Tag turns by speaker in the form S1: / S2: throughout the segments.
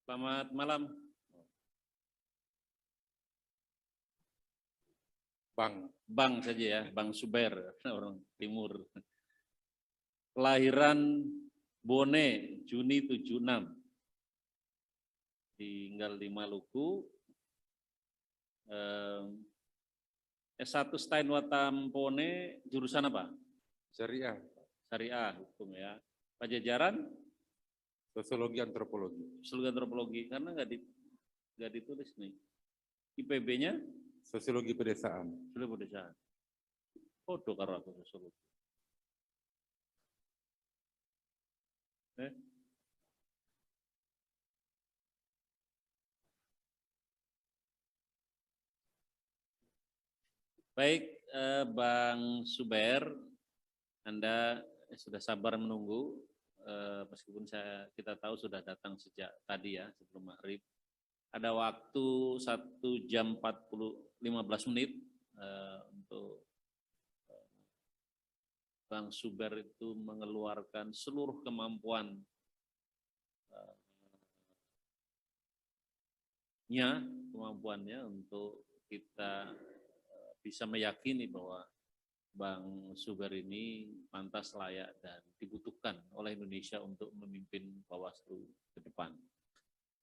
S1: Selamat malam. Bang saja ya, Bang Suber, orang timur. Kelahiran Bone, Juni 76. Tinggal di Maluku. S1 Steinwatam Pone, jurusan apa?
S2: Syariah.
S1: Syariah, hukum ya. Pajajaran?
S2: Sosiologi antropologi.
S1: Sosiologi antropologi, karena nggak ditulis nih. IPB-nya?
S2: Sosiologi pedesaan.
S1: Sosiologi pedesaan. Foto karo aku sosiologi. Baik, Bang Suber, Anda sudah sabar menunggu, meskipun kita tahu sudah datang sejak tadi ya, sebelum maghrib. Ada waktu 1 jam 15 menit untuk Bang Suber itu mengeluarkan seluruh kemampuannya untuk kita bisa meyakini bahwa Bang Suber ini pantas, layak, dan dibutuhkan oleh Indonesia untuk memimpin Bawaslu ke depan.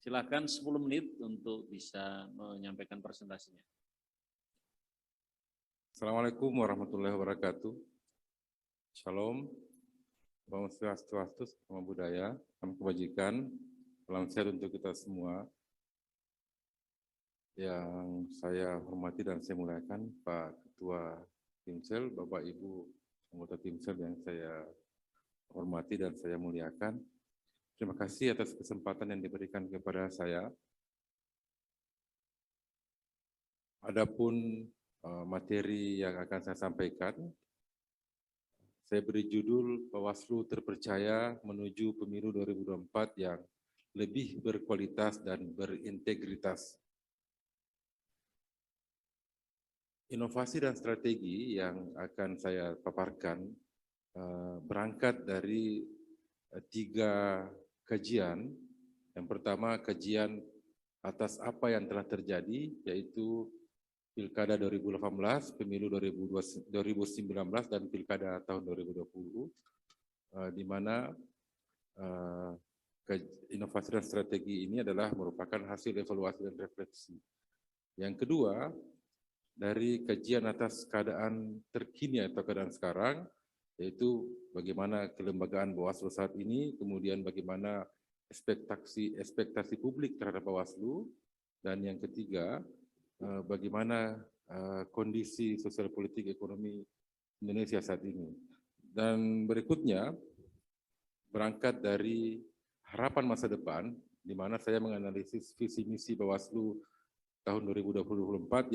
S1: Silakan 10 menit untuk bisa menyampaikan presentasinya.
S2: Assalamualaikum warahmatullahi wabarakatuh. Shalom, Om Swastiastu, Nama Budaya, Salam Kebajikan, salam sehat untuk kita semua. Yang saya hormati dan saya muliakan Pak Ketua Timsel, Bapak Ibu anggota Timsel yang saya hormati dan saya muliakan. Terima kasih atas kesempatan yang diberikan kepada saya. Adapun materi yang akan saya sampaikan, saya beri judul Bawaslu Terpercaya Menuju Pemilu 2024 yang lebih berkualitas dan berintegritas. Inovasi dan strategi yang akan saya paparkan berangkat dari 3 kajian. Yang pertama, kajian atas apa yang telah terjadi, yaitu Pilkada 2018, Pemilu 2019, dan Pilkada tahun 2020, di mana inovasi dan strategi ini adalah merupakan hasil evaluasi dan refleksi. Yang kedua, dari kajian atas keadaan terkini atau keadaan sekarang, yaitu bagaimana kelembagaan Bawaslu saat ini, kemudian bagaimana ekspektasi publik terhadap Bawaslu, dan yang ketiga, bagaimana kondisi sosial politik ekonomi Indonesia saat ini. Dan berikutnya, berangkat dari harapan masa depan, di mana saya menganalisis visi misi Bawaslu tahun 2024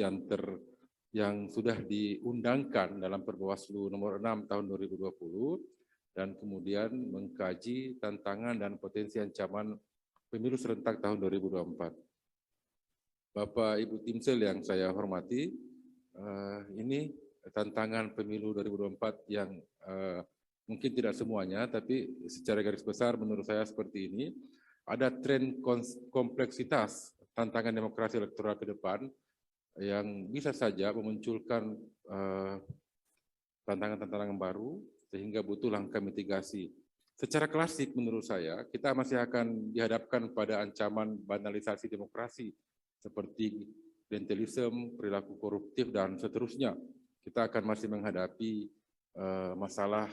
S2: yang sudah diundangkan dalam Perbawaslu nomor 6 tahun 2020, dan kemudian mengkaji tantangan dan potensi ancaman pemilu serentak tahun 2024. Bapak Ibu Timsel yang saya hormati, ini tantangan pemilu 2024 yang mungkin tidak semuanya, tapi secara garis besar menurut saya seperti ini. Ada tren kompleksitas tantangan demokrasi elektoral ke depan yang bisa saja memunculkan tantangan-tantangan baru sehingga butuh langkah mitigasi. Secara klasik menurut saya, kita masih akan dihadapkan pada ancaman banalisasi demokrasi seperti klientelisme, perilaku koruptif, dan seterusnya. Kita akan masih menghadapi masalah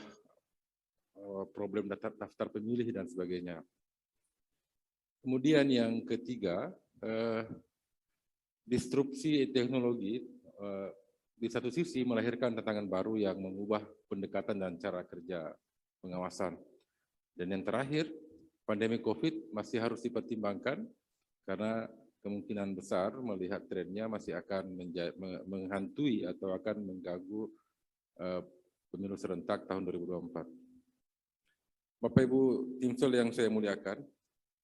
S2: problem daftar pemilih dan sebagainya. Kemudian yang ketiga, disrupsi teknologi di satu sisi melahirkan tantangan baru yang mengubah pendekatan dan cara kerja pengawasan. Dan yang terakhir, pandemi COVID masih harus dipertimbangkan karena kemungkinan besar melihat trennya masih akan menghantui atau akan mengganggu pemilu serentak tahun 2024. Bapak Ibu Timsel yang saya muliakan,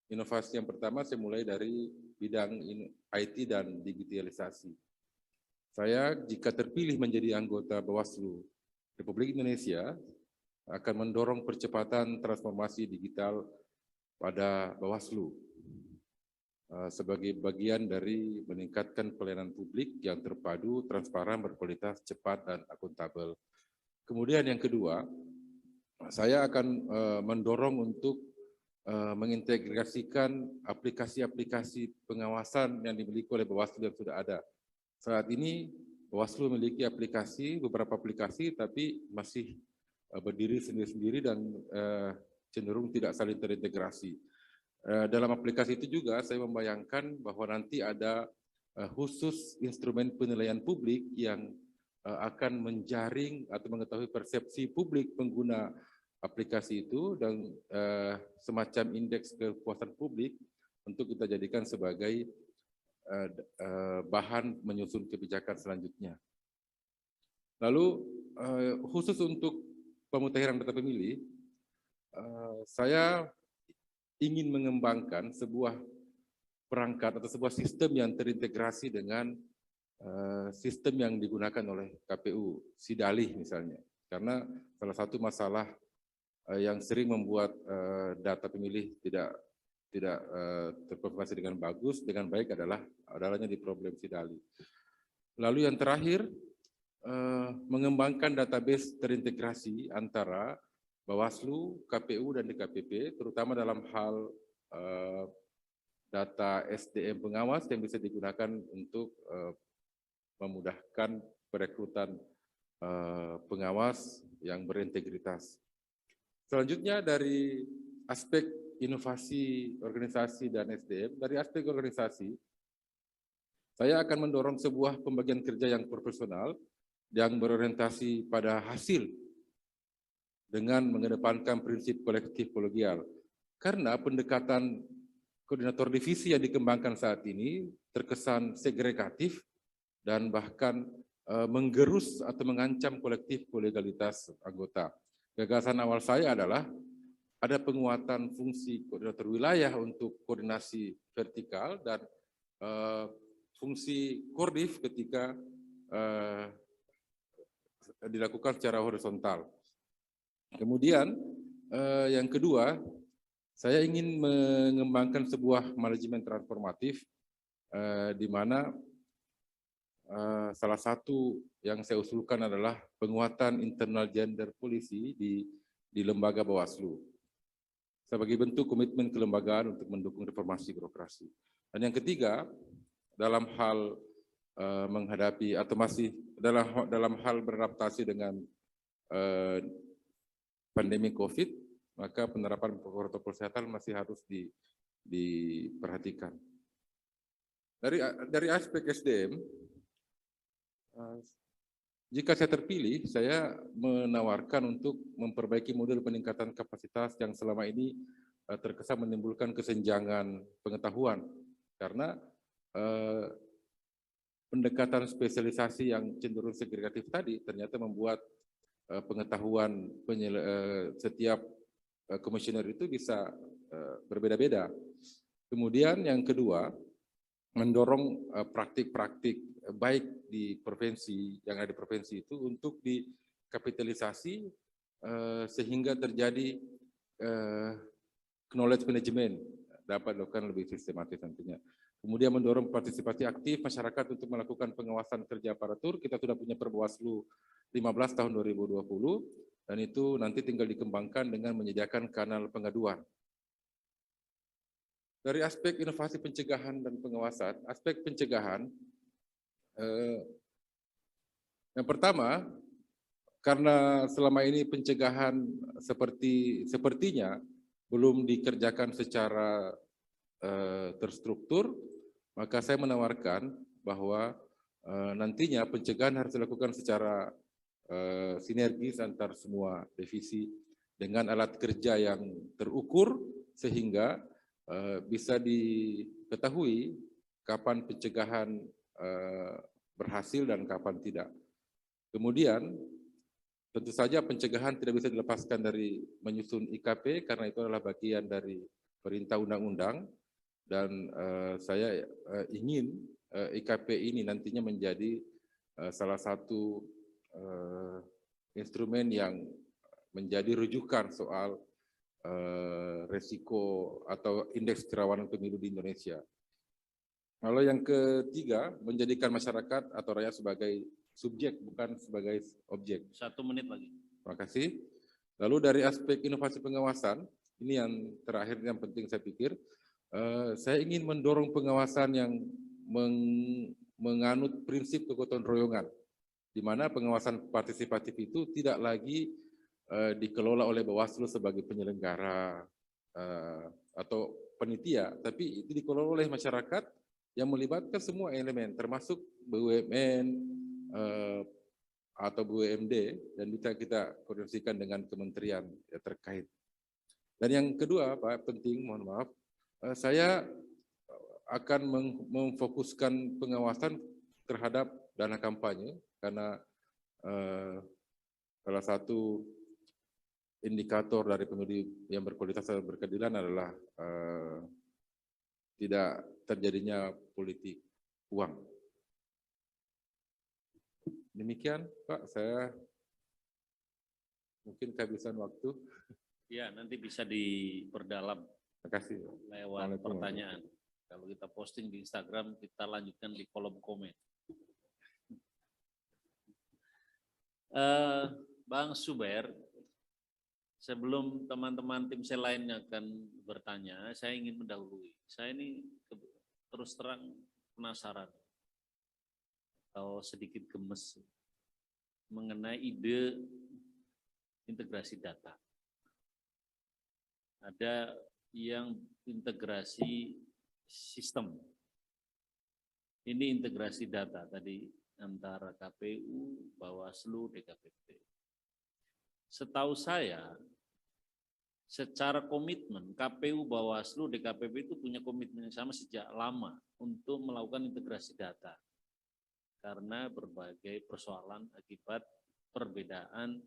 S2: inovasi yang pertama saya mulai dari bidang IT dan digitalisasi. Saya jika terpilih menjadi anggota Bawaslu Republik Indonesia akan mendorong percepatan transformasi digital pada Bawaslu. sebagai bagian dari meningkatkan pelayanan publik yang terpadu, transparan, berkualitas, cepat, dan akuntabel. Kemudian yang kedua, saya akan mendorong untuk mengintegrasikan aplikasi-aplikasi pengawasan yang dimiliki oleh Bawaslu yang sudah ada. Saat ini Bawaslu memiliki beberapa aplikasi, tapi masih berdiri sendiri-sendiri dan cenderung tidak saling terintegrasi. Dalam aplikasi itu juga saya membayangkan bahwa nanti ada khusus instrumen penilaian publik yang akan menjaring atau mengetahui persepsi publik pengguna aplikasi itu dan semacam indeks kepuasan publik untuk kita jadikan sebagai bahan menyusun kebijakan selanjutnya. Lalu khusus untuk pemutahiran data pemilih, saya ingin mengembangkan sebuah perangkat atau sebuah sistem yang terintegrasi dengan sistem yang digunakan oleh KPU, Sidalih misalnya. Karena salah satu masalah yang sering membuat data pemilih tidak terkonfirmasi dengan baik adalahnya di problem Sidalih. Lalu yang terakhir, mengembangkan database terintegrasi antara Bawaslu, KPU, dan DKPP, terutama dalam hal data SDM pengawas yang bisa digunakan untuk memudahkan perekrutan pengawas yang berintegritas. Selanjutnya dari aspek inovasi organisasi dan SDM, dari aspek organisasi, saya akan mendorong sebuah pembagian kerja yang profesional yang berorientasi pada hasil dengan mengedepankan prinsip kolektif kolegial. Karena pendekatan koordinator divisi yang dikembangkan saat ini terkesan segregatif dan bahkan menggerus atau mengancam kolektif kolegalitas anggota. Gagasan awal saya adalah ada penguatan fungsi koordinator wilayah untuk koordinasi vertikal dan fungsi kordif ketika dilakukan secara horizontal. Kemudian yang kedua, saya ingin mengembangkan sebuah manajemen transformatif di mana salah satu yang saya usulkan adalah penguatan internal gender policy di lembaga Bawaslu sebagai bentuk komitmen kelembagaan untuk mendukung reformasi birokrasi. Dan yang ketiga, dalam hal menghadapi atau masih dalam hal beradaptasi dengan pandemi COVID, maka penerapan protokol kesehatan masih harus diperhatikan. Dari aspek SDM, jika saya terpilih, saya menawarkan untuk memperbaiki model peningkatan kapasitas yang selama ini terkesan menimbulkan kesenjangan pengetahuan, karena pendekatan spesialisasi yang cenderung segregatif tadi ternyata membuat pengetahuan setiap komisioner itu bisa berbeda-beda. Kemudian yang kedua, mendorong praktik-praktik baik di provinsi yang ada di provinsi itu untuk dikapitalisasi sehingga terjadi knowledge management dapat dilakukan lebih sistematis nantinya. Kemudian mendorong partisipasi aktif masyarakat untuk melakukan pengawasan kerja aparatur. Kita sudah punya Perbawaslu 15 tahun 2020 dan itu nanti tinggal dikembangkan dengan menyediakan kanal pengaduan. Dari aspek inovasi pencegahan dan pengawasan, aspek pencegahan, yang pertama, karena selama ini pencegahan sepertinya belum dikerjakan secara terstruktur, maka saya menawarkan bahwa nantinya pencegahan harus dilakukan secara sinergis antar semua divisi dengan alat kerja yang terukur sehingga bisa diketahui kapan pencegahan berhasil dan kapan tidak. Kemudian tentu saja pencegahan tidak bisa dilepaskan dari menyusun IKP karena itu adalah bagian dari perintah undang-undang dan saya ingin IKP ini nantinya menjadi salah satu instrumen yang menjadi rujukan soal resiko atau indeks kerawanan pemilu di Indonesia. Lalu yang ketiga, menjadikan masyarakat atau rakyat sebagai subjek, bukan sebagai objek.
S1: 1 menit lagi.
S2: Terima kasih. Lalu dari aspek inovasi pengawasan, ini yang terakhir yang penting saya pikir, saya ingin mendorong pengawasan yang menganut prinsip kegotong royongan, di mana pengawasan partisipatif itu tidak lagi dikelola oleh Bawaslu sebagai penyelenggara atau panitia, tapi itu dikelola oleh masyarakat yang melibatkan semua elemen, termasuk BUMN atau BUMD, dan bisa kita koordinasikan dengan kementerian terkait. Dan yang kedua, Pak, penting, mohon maaf, saya akan memfokuskan pengawasan terhadap dana kampanye, karena salah satu indikator dari pemilu yang berkualitas dan berkeadilan adalah tidak terjadinya politik uang. Demikian, Pak, saya mungkin kehabisan waktu.
S1: Ya, nanti bisa diperdalam
S2: Terima kasih.
S1: lewat pertanyaan. Kalau kita posting di Instagram, kita lanjutkan di kolom komen. Bang Suber, sebelum teman-teman tim sel lainnya akan bertanya, saya ingin mendahului. Saya ini terus terang penasaran atau sedikit gemes mengenai ide integrasi data. Ada yang integrasi sistem. Ini integrasi data tadi antara KPU, Bawaslu, DKPP. Setahu saya, secara komitmen KPU, Bawaslu, DKPP itu punya komitmen yang sama sejak lama untuk melakukan integrasi data. Karena berbagai persoalan akibat perbedaan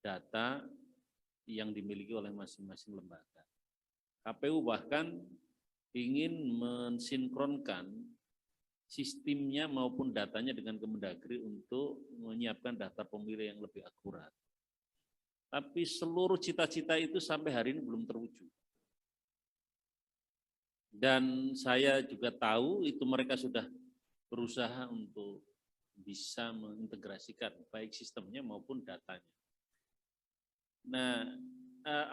S1: data yang dimiliki oleh masing-masing lembaga. KPU bahkan ingin mensinkronkan sistemnya maupun datanya dengan Kemendagri untuk menyiapkan data pemilih yang lebih akurat. Tapi seluruh cita-cita itu sampai hari ini belum terwujud. Dan saya juga tahu itu mereka sudah berusaha untuk bisa mengintegrasikan baik sistemnya maupun datanya. Nah,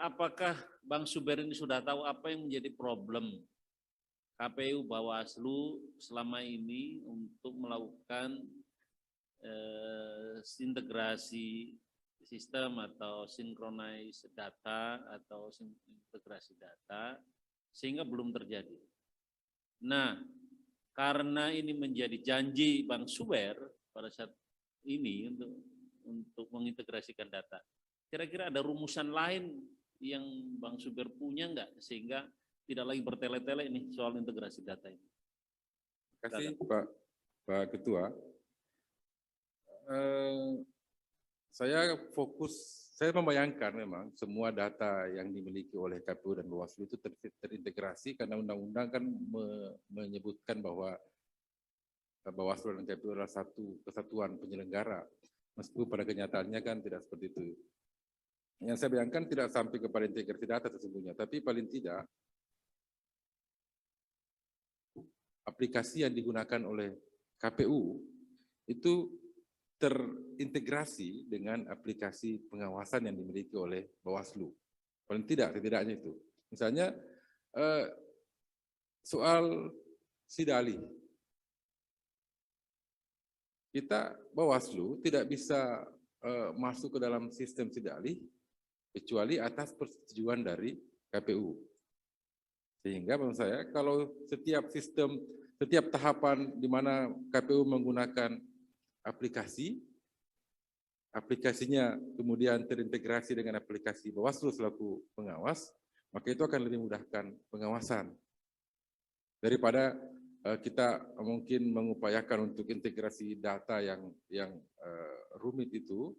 S1: apakah Bang Suber ini sudah tahu apa yang menjadi problem KPU Bawaslu selama ini untuk melakukan integrasi sistem atau sinkronize data atau integrasi data sehingga belum terjadi. Nah, karena ini menjadi janji Bang Suber pada saat ini untuk mengintegrasikan data, kira-kira ada rumusan lain yang Bang Suber punya enggak sehingga tidak lagi bertele-tele ini soal integrasi data ini?
S2: Terima kasih Pak Ketua. Saya membayangkan memang semua data yang dimiliki oleh KPU dan Bawaslu itu terintegrasi karena undang-undang kan menyebutkan bahwa Bawaslu dan KPU adalah satu kesatuan penyelenggara. Meskipun pada kenyataannya kan tidak seperti itu. Yang saya bayangkan tidak sampai kepada integrasi data sesungguhnya, tapi paling tidak aplikasi yang digunakan oleh KPU itu terintegrasi dengan aplikasi pengawasan yang dimiliki oleh Bawaslu. Paling tidak, setidaknya itu. Misalnya soal Sidali. Kita Bawaslu tidak bisa masuk ke dalam sistem Sidali kecuali atas persetujuan dari KPU. Sehingga menurut saya kalau setiap tahapan di mana KPU menggunakan aplikasinya kemudian terintegrasi dengan aplikasi Bawaslu selaku pengawas, maka itu akan lebih memudahkan pengawasan. Daripada kita mungkin mengupayakan untuk integrasi data yang rumit itu,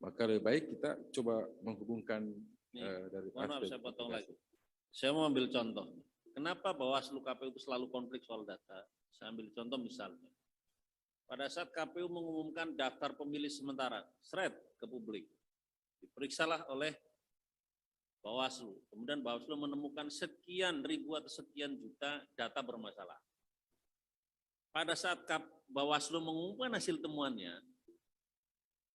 S2: maka lebih baik kita coba menghubungkan dari
S1: Mohon maaf, saya potong
S2: aplikasi.
S1: lagi. Saya mau ambil contoh. Kenapa Bawaslu KPU itu selalu konflik soal data? Saya ambil contoh misalnya. Pada saat KPU mengumumkan daftar pemilih sementara, seret ke publik. Diperiksalah oleh Bawaslu. Kemudian Bawaslu menemukan sekian ribu atau sekian juta data bermasalah. pada saat Bawaslu mengumumkan hasil temuannya,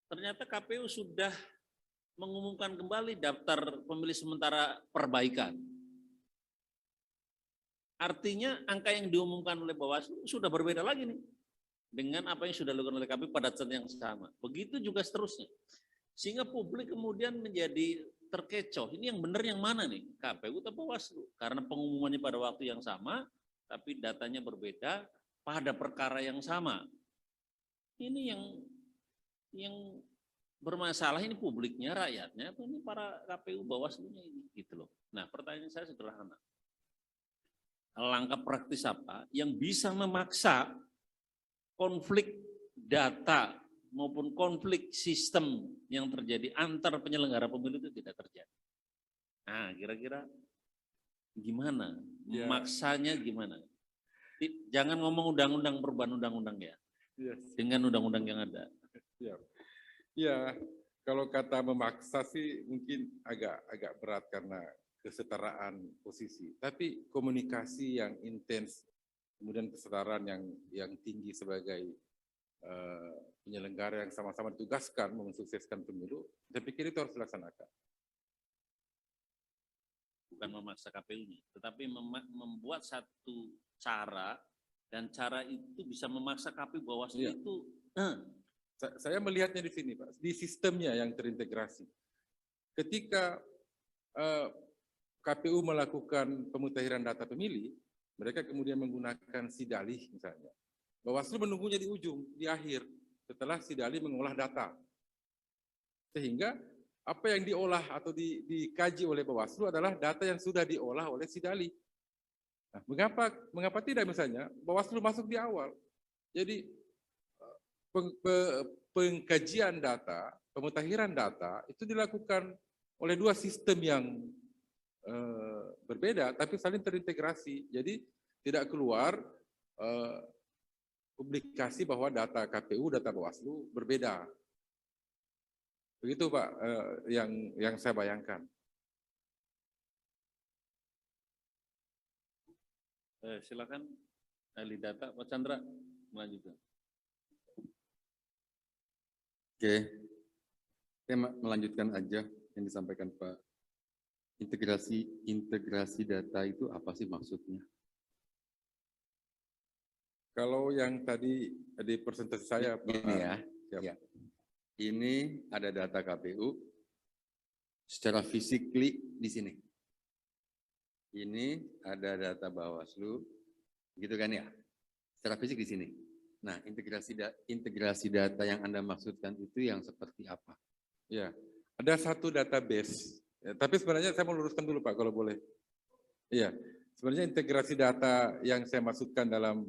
S1: ternyata KPU sudah mengumumkan kembali daftar pemilih sementara perbaikan. Artinya angka yang diumumkan oleh Bawaslu sudah berbeda lagi nih dengan apa yang sudah dilakukan oleh KPU pada saat yang sama. Begitu juga seterusnya. Sehingga publik kemudian menjadi terkecoh. Ini yang benar yang mana nih? KPU atau Bawaslu? Karena pengumumannya pada waktu yang sama, tapi datanya berbeda pada perkara yang sama. Ini yang bermasalah ini publiknya, rakyatnya, atau ini para KPU Bawaslu-nya ini gitu loh. Nah, pertanyaan saya sederhana. Langkah praktis apa yang bisa memaksa konflik data maupun konflik sistem yang terjadi antar penyelenggara pemilu itu tidak terjadi? Nah, kira-kira gimana?
S2: Ya.
S1: Maksanya gimana? Jangan ngomong undang-undang, perubahan undang-undang ya.
S2: Yes.
S1: Dengan undang-undang yang ada.
S2: Ya, kalau kata memaksa sih mungkin agak berat karena kesetaraan posisi. Tapi komunikasi yang intens, kemudian kesetaraan yang tinggi sebagai penyelenggara yang sama-sama ditugaskan mensukseskan pemilu, saya pikir itu harus dilaksanakan.
S1: Bukan memaksa KPU-nya, tetapi membuat satu cara, dan cara itu bisa memaksa KPU Bawaslu itu.
S2: Saya melihatnya di sini, Pak, di sistemnya yang terintegrasi. Ketika KPU melakukan pemutahiran data pemilih, mereka kemudian menggunakan sidalih misalnya. Bawaslu menunggunya di ujung, di akhir, setelah sidalih mengolah data. Sehingga apa yang diolah atau dikaji oleh Bawaslu adalah data yang sudah diolah oleh sidalih. Nah, mengapa tidak misalnya Bawaslu masuk di awal? Jadi pengkajian data, pemutahiran data itu dilakukan oleh dua sistem yang berbeda tapi saling terintegrasi. Jadi tidak keluar publikasi bahwa data KPU, data Bawaslu berbeda. Begitu Pak, yang saya bayangkan.
S1: Silakan ahli data Pak Chandra melanjutkan.
S3: Oke, saya melanjutkan aja yang disampaikan Pak. Integrasi data itu apa sih maksudnya?
S2: Kalau yang tadi di presentasi saya,
S3: ini ya, ya. Ini ada data KPU secara physically di sini. Ini ada data Bawaslu, gitu kan ya? Secara fisik di sini. Nah, integrasi data yang Anda maksudkan itu yang seperti apa?
S2: Ya, ada satu database. Ya, tapi sebenarnya saya mau luruskan dulu Pak, kalau boleh. Iya, sebenarnya integrasi data yang saya maksudkan dalam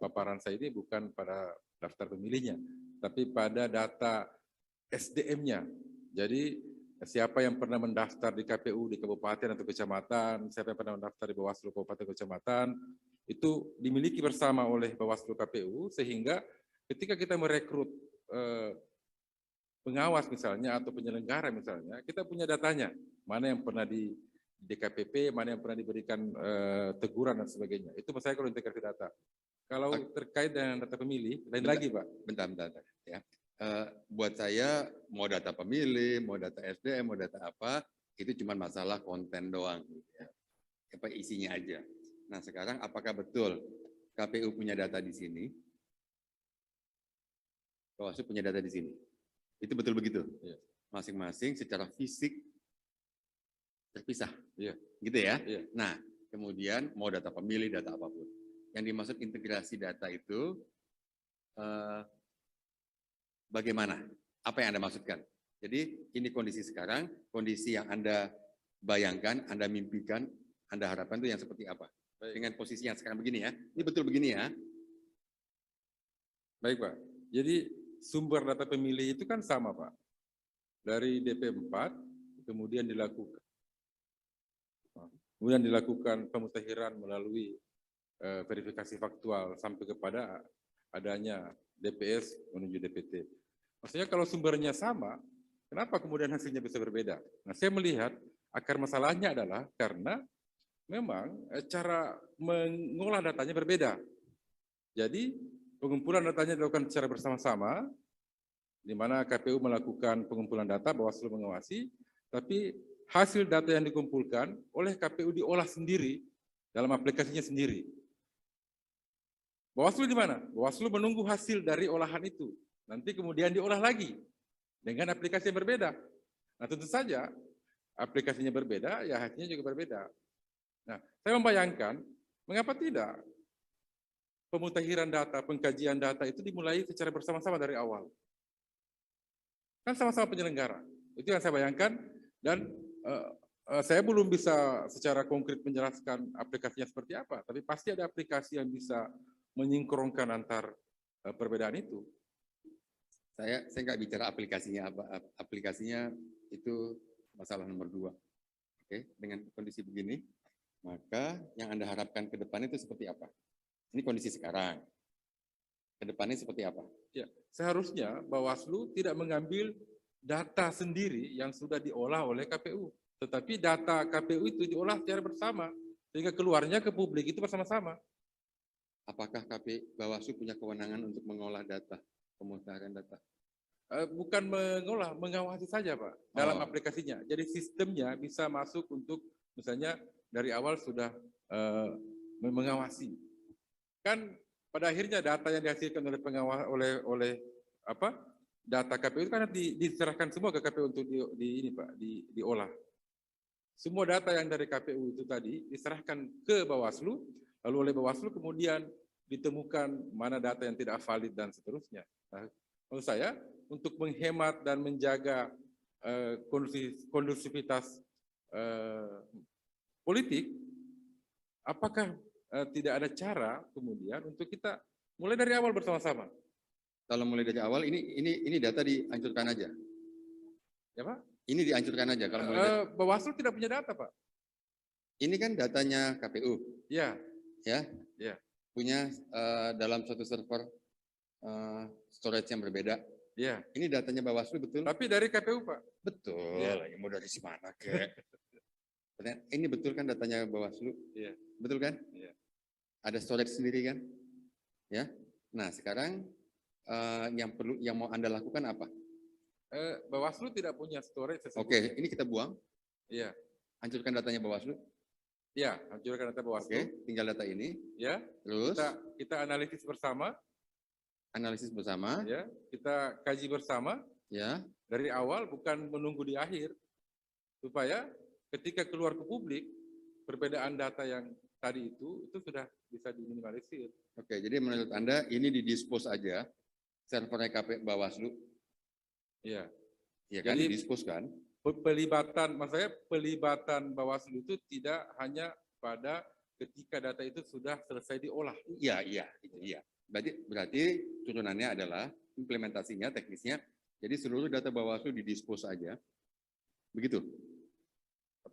S2: paparan saya ini bukan pada daftar pemilihnya, tapi pada data SDM-nya. Jadi siapa yang pernah mendaftar di KPU di kabupaten atau kecamatan, siapa yang pernah mendaftar di Bawaslu kabupaten atau kecamatan, itu dimiliki bersama oleh Bawaslu KPU, sehingga ketika kita merekrut pengawas misalnya atau penyelenggara misalnya, kita punya datanya, mana yang pernah di DKPP, mana yang pernah diberikan teguran dan sebagainya. Itu saya kalau integrasi data. Kalau terkait dengan data pemilih, lain lagi Pak.
S3: Bentar. Ya. Buat saya mau data pemilih, mau data SDM, mau data apa, itu cuma masalah konten doang. Ya. Apa isinya aja. Nah sekarang apakah betul KPU punya data di sini? Bawaslu punya data di sini. Itu betul begitu? Masing-masing secara fisik terpisah. Gitu ya? Nah kemudian mau data pemilih, data apapun. Yang dimaksud integrasi data itu bagaimana? Apa yang Anda maksudkan? Jadi ini kondisi sekarang, kondisi yang Anda bayangkan, Anda mimpikan, Anda harapkan itu yang seperti apa? Baik. Dengan posisi yang sekarang begini ya. Ini betul begini ya.
S2: Baik Pak. Jadi sumber data pemilih itu kan sama Pak. Dari DP4 kemudian dilakukan pemutahiran melalui verifikasi faktual sampai kepada adanya DPS menuju DPT. Maksudnya kalau sumbernya sama, kenapa kemudian hasilnya bisa berbeda? Nah, saya melihat akar masalahnya adalah karena memang cara mengolah datanya berbeda. Jadi pengumpulan datanya dilakukan secara bersama-sama, di mana KPU melakukan pengumpulan data, Bawaslu mengawasi, tapi hasil data yang dikumpulkan oleh KPU diolah sendiri dalam aplikasinya sendiri. Bawaslu di mana? Bawaslu menunggu hasil dari olahan itu, nanti kemudian diolah lagi dengan aplikasi yang berbeda. Nah, tentu saja aplikasinya berbeda, ya hasilnya juga berbeda. Nah, saya membayangkan mengapa tidak pemutahiran data, pengkajian data itu dimulai secara bersama-sama dari awal. Kan sama-sama penyelenggara. Itu yang saya bayangkan, dan saya belum bisa secara konkret menjelaskan aplikasinya seperti apa, tapi pasti ada aplikasi yang bisa menyingkronkan antar perbedaan itu.
S3: Saya nggak bicara aplikasinya apa, aplikasinya itu masalah nomor 2. Oke, dengan kondisi begini, maka yang Anda harapkan ke depan itu seperti apa? Ini kondisi sekarang. Ke depannya seperti apa?
S2: Ya, seharusnya Bawaslu tidak mengambil data sendiri yang sudah diolah oleh KPU, tetapi data KPU itu diolah secara bersama sehingga keluarnya ke publik itu bersama-sama.
S3: Apakah Bawaslu punya kewenangan untuk mengolah data, pemutahiran data?
S2: Bukan mengolah, mengawasi saja Pak dalam aplikasinya. Jadi sistemnya bisa masuk untuk misalnya dari awal sudah mengawasi. Kan pada akhirnya data yang dihasilkan oleh pengawas oleh data KPU itu kan diserahkan semua ke KPU untuk diolah. Semua data yang dari KPU itu tadi diserahkan ke Bawaslu, lalu oleh Bawaslu kemudian ditemukan mana data yang tidak valid dan seterusnya. Nah, menurut saya untuk menghemat dan menjaga kondusivitas politik, apakah tidak ada cara kemudian untuk kita mulai dari awal bersama-sama?
S3: Kalau mulai dari awal, ini data dihancurkan aja.
S2: Ya Pak?
S3: Ini dihancurkan aja. Kalau mulai
S2: Bawaslu tidak punya data Pak.
S3: Ini kan datanya KPU.
S2: Ya.
S3: Ya.
S2: Ya.
S3: Punya dalam suatu server storage yang berbeda.
S2: Ya.
S3: Ini datanya Bawaslu betul?
S2: Tapi dari KPU Pak.
S3: Betul.
S2: Ya.
S3: Mau dari mana kek? Ini betul kan datanya Bawaslu?
S2: Ya.
S3: Betul kan?
S2: Ya.
S3: Ada storage sendiri kan? Ya. Nah sekarang yang mau Anda lakukan apa?
S2: Bawaslu tidak punya storage.
S3: Oke, ini kita buang.
S2: Iya.
S3: Hancurkan datanya Bawaslu.
S2: Iya, hancurkan data Bawaslu.
S3: Oke, tinggal data ini.
S2: Ya.
S3: Terus
S2: kita analisis bersama.
S3: Analisis bersama.
S2: Ya. Kita kaji bersama.
S3: Ya.
S2: Dari awal, bukan menunggu di akhir, supaya ketika keluar ke publik perbedaan data yang tadi itu sudah bisa diminimalisir.
S3: Oke, jadi menurut Anda ini didispose aja servernya KPU Bawaslu.
S2: Iya.
S3: Iya kan, didispose kan?
S2: Pelibatan Bawaslu itu tidak hanya pada ketika data itu sudah selesai diolah.
S3: Iya. Berarti turunannya adalah implementasinya, teknisnya. Jadi seluruh data Bawaslu didispose aja. Begitu.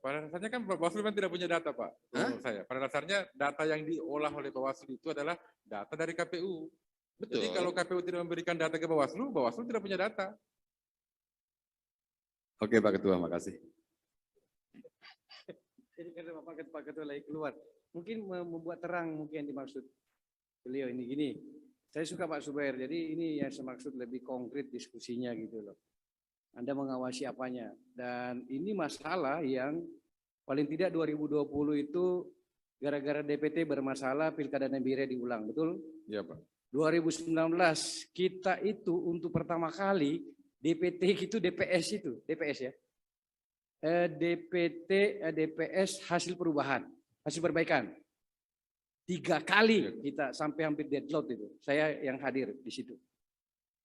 S2: Pada dasarnya kan Bawaslu memang tidak punya data, Pak. Menurut saya. Pada dasarnya data yang diolah oleh Bawaslu itu adalah data dari KPU.
S3: Betul.
S2: Jadi kalau KPU tidak memberikan data ke Bawaslu, Bawaslu tidak punya data.
S3: Oke Pak Ketua, makasih.
S4: Jadi karena Pak Ketua lagi keluar, mungkin membuat terang mungkin yang dimaksud beliau ini gini. Saya suka Pak Zubair, jadi ini yang saya maksud lebih konkret diskusinya gitu loh. Anda mengawasi apanya. Dan ini masalah yang paling tidak 2020 itu gara-gara DPT bermasalah, Pilkada Nembire diulang, betul?
S2: Iya Pak.
S4: 2019 kita itu untuk pertama kali DPT itu DPS ya. DPS hasil perubahan, hasil perbaikan. 3 kali kita sampai hampir deadlock itu. Saya yang hadir di situ.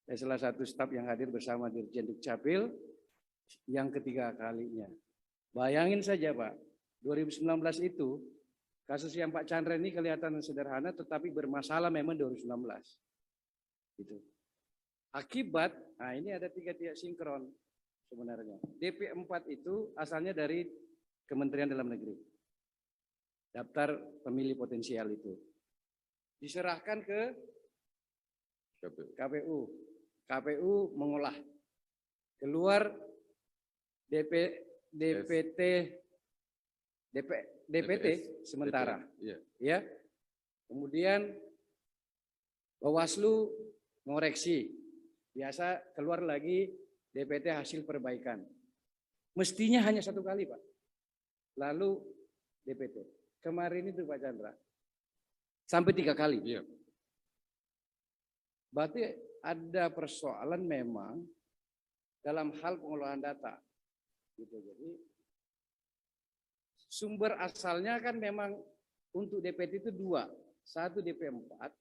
S4: Saya salah satu staf yang hadir bersama Dirjen Dukcapil yang ketiga kalinya. Bayangin saja Pak, 2019 itu kasus yang Pak Chandra ini kelihatan sederhana tetapi bermasalah memang 2019. Gitu. Akibat, nah ini ada 3 tidak sinkron sebenarnya. DP4 itu asalnya dari Kementerian Dalam Negeri. Daftar pemilih potensial itu. Diserahkan ke KPU. KPU mengolah. Keluar DPT sementara.
S2: Iya.
S4: Ya. Kemudian Bawaslu ngoreksi, biasa keluar lagi DPT hasil perbaikan. Mestinya hanya 1 kali, Pak. Lalu DPT. Kemarin itu Pak Chandra, sampai 3 kali.
S2: Iya.
S4: Berarti ada persoalan memang dalam hal pengolahan data. Gitu. Jadi sumber asalnya kan memang untuk DPT itu 2. Satu DP4,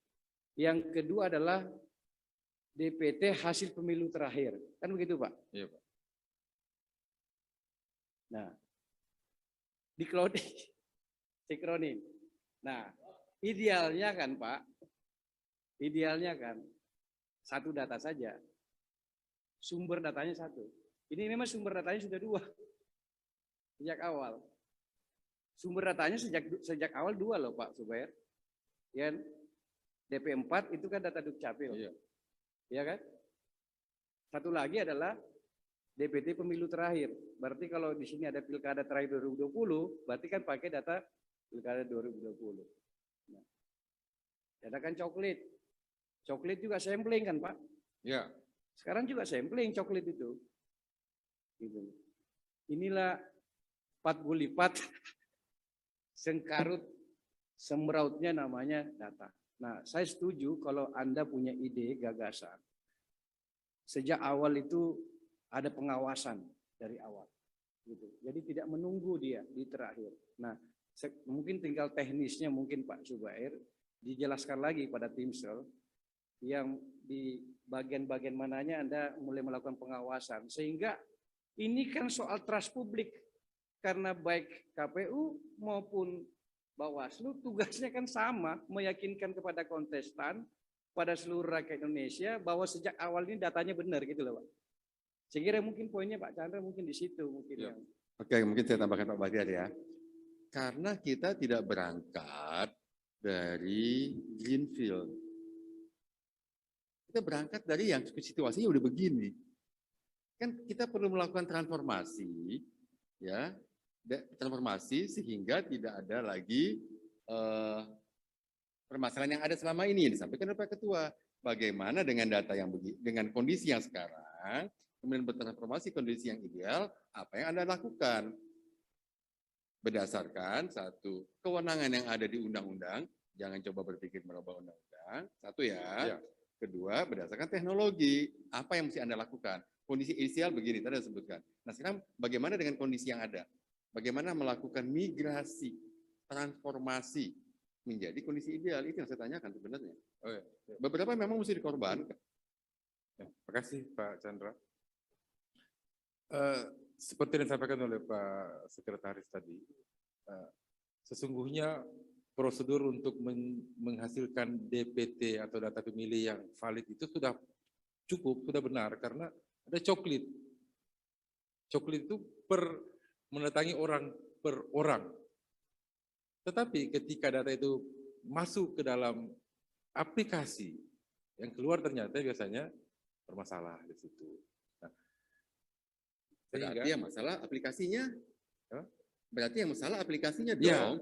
S4: yang kedua adalah DPT hasil pemilu terakhir. Kan begitu, Pak?
S2: Iya, Pak.
S4: Nah, di clouding, sinkronin. Nah, idealnya kan Pak, idealnya kan satu data saja. Sumber datanya satu. Ini memang sumber datanya sudah 2 sejak awal. Sumber datanya sejak awal 2 loh Pak Subair. Ya, DP4 itu kan data Dukcapil.
S2: Iya.
S4: Ya kan? Satu lagi adalah DPT pemilu terakhir. Berarti kalau di sini ada pilkada terakhir 2020, berarti kan pakai data pilkada 2020. Nah, data kan coklit. Coklit juga sampling kan Pak?
S2: Iya.
S4: Sekarang juga sampling coklit itu. Gitu. Inilah 40 lipat sengkarut semrautnya namanya data. Nah, saya setuju kalau Anda punya ide, gagasan. Sejak awal itu ada pengawasan dari awal. Gitu. Jadi tidak menunggu dia di terakhir. Nah, mungkin tinggal teknisnya mungkin Pak Subair dijelaskan lagi pada Timsel yang di bagian-bagian mananya Anda mulai melakukan pengawasan. Sehingga ini kan soal trust publik. Karena baik KPU maupun Bawaslu tugasnya kan sama, meyakinkan kepada kontestan, pada seluruh rakyat Indonesia bahwa sejak awal ini datanya benar gitu loh Pak. Saya kira mungkin poinnya Pak Chandra mungkin di situ mungkin
S2: Ya.
S4: yang.
S3: Oke, mungkin saya tambahkan Pak Bahtiar ya. Karena kita tidak berangkat dari greenfield. Kita berangkat dari yang situasinya udah begini. Kan kita perlu melakukan transformasi, ya, transformasi sehingga tidak ada lagi permasalahan yang ada selama ini. Disampaikan oleh Pak Ketua, bagaimana dengan data yang dengan kondisi yang sekarang, kemudian bertransformasi kondisi yang ideal, apa yang Anda lakukan? Berdasarkan satu, kewenangan yang ada di undang-undang, jangan coba berpikir merubah undang-undang, satu ya.
S2: Ya.
S3: Kedua, berdasarkan teknologi, apa yang mesti Anda lakukan? Kondisi inisial begini, tadi saya sebutkan. Nah sekarang bagaimana dengan kondisi yang ada? Bagaimana melakukan migrasi, transformasi menjadi kondisi ideal? Itu yang saya tanyakan sebenarnya.
S2: Oh, ya.
S3: Beberapa memang mesti dikorbankan.
S2: Ya, terima kasih Pak Chandra. Seperti yang disampaikan oleh Pak Sekretaris tadi, sesungguhnya prosedur untuk menghasilkan DPT atau data pemilih yang valid itu sudah cukup, sudah benar, karena ada coklit. Coklit itu mendatangi orang per orang. Tetapi ketika data itu masuk ke dalam aplikasi, yang keluar ternyata biasanya bermasalah di situ. Nah,
S3: Berarti yang masalah aplikasinya.
S2: Hah?
S3: Berarti yang masalah aplikasinya
S2: Ya,
S3: dong.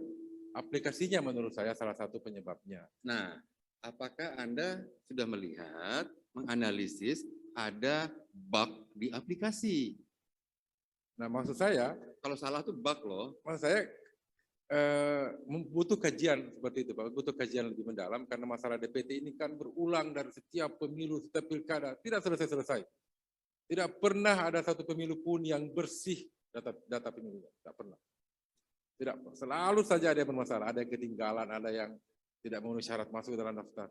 S2: aplikasinya menurut saya salah satu penyebabnya.
S3: Nah, apakah Anda sudah melihat, menganalisis ada bug di aplikasi?
S2: Nah, maksud saya
S3: Kalau salah tuh bug loh.
S2: butuh kajian seperti itu, Pak. Butuh kajian lebih mendalam karena masalah DPT ini kan berulang dari setiap pemilu, setiap pilkada, tidak selesai-selesai. Tidak pernah ada satu pemilu pun yang bersih data pemilunya, tidak pernah. Tidak, selalu saja ada yang bermasalah, ada yang ketinggalan, ada yang tidak memenuhi syarat masuk dalam daftar.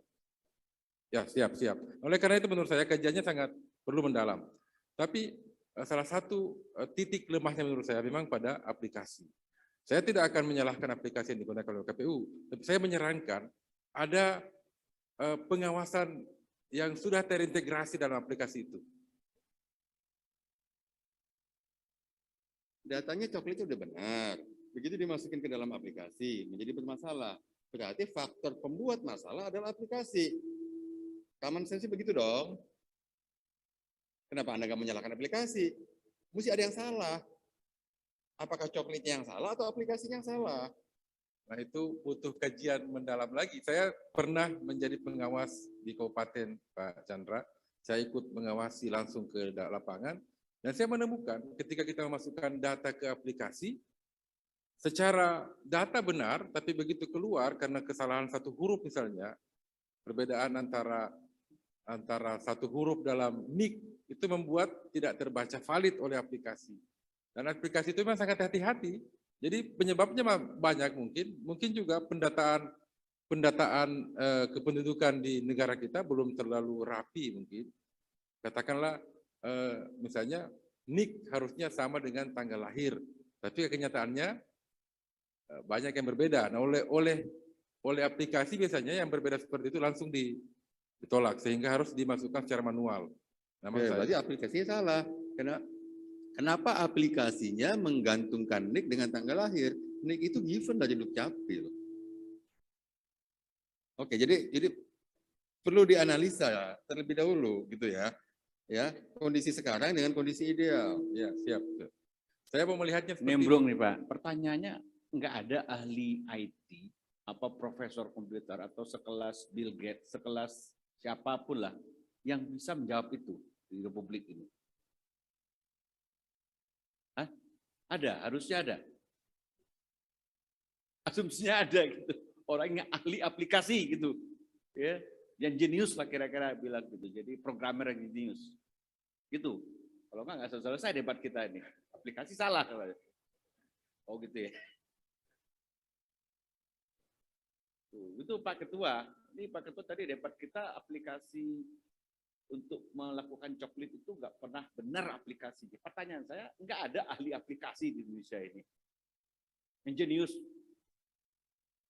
S2: Ya, siap. Oleh karena itu menurut saya kajiannya sangat perlu mendalam. Tapi salah satu titik lemahnya menurut saya memang pada aplikasi. Saya tidak akan menyalahkan aplikasi yang digunakan oleh KPU, tapi saya menyarankan ada pengawasan yang sudah terintegrasi dalam aplikasi itu.
S3: Datanya coklat itu udah benar. Begitu dimasukin ke dalam aplikasi, menjadi bermasalah. Berarti faktor pembuat masalah adalah aplikasi. Common sense begitu dong. Kenapa Anda nggak menyalahkan aplikasi? Mesti ada yang salah. Apakah coklatnya yang salah atau aplikasinya yang salah?
S2: Nah itu butuh kajian mendalam lagi. Saya pernah menjadi pengawas di Kabupaten Pak Chandra. Saya ikut mengawasi langsung ke lapangan. Dan saya menemukan ketika kita memasukkan data ke aplikasi, secara data benar, tapi begitu keluar karena kesalahan satu huruf misalnya, perbedaan antara satu huruf dalam NIK itu membuat tidak terbaca valid oleh aplikasi. Dan aplikasi itu memang sangat hati-hati. Jadi penyebabnya banyak mungkin juga pendataan kependudukan di negara kita belum terlalu rapi mungkin. Katakanlah misalnya NIK harusnya sama dengan tanggal lahir, tapi kenyataannya banyak yang berbeda. Nah oleh aplikasi biasanya yang berbeda seperti itu langsung ditolak sehingga harus dimasukkan secara manual. Nah,
S3: Berarti aplikasinya salah. Kenapa aplikasinya menggantungkan NIK dengan tanggal lahir? NIK itu given dari Dukcapil. Oke, jadi perlu dianalisa terlebih dahulu gitu ya. Ya, kondisi sekarang dengan kondisi ideal.
S2: Ya, siap. Saya mau melihatnya seperti
S5: Nembrong nih Pak, pertanyaannya nggak ada ahli IT, apa profesor komputer atau sekelas Bill Gates, sekelas siapapun lah yang bisa menjawab itu di Republik ini. Hah? Ada, harusnya ada. Asumsinya ada gitu. Orang yang ahli aplikasi gitu. Ya, yang jenius lah kira-kira bilang gitu. Jadi programmer yang jenius. Gitu. Kalau nggak selesai debat kita ini. Aplikasi salah. Oh gitu ya. Tuh, itu Pak Ketua. Ini Pak Ketua tadi debat kita aplikasi untuk melakukan coklit itu nggak pernah benar aplikasinya. Pertanyaan saya, nggak ada ahli aplikasi di Indonesia ini. Yang jenius.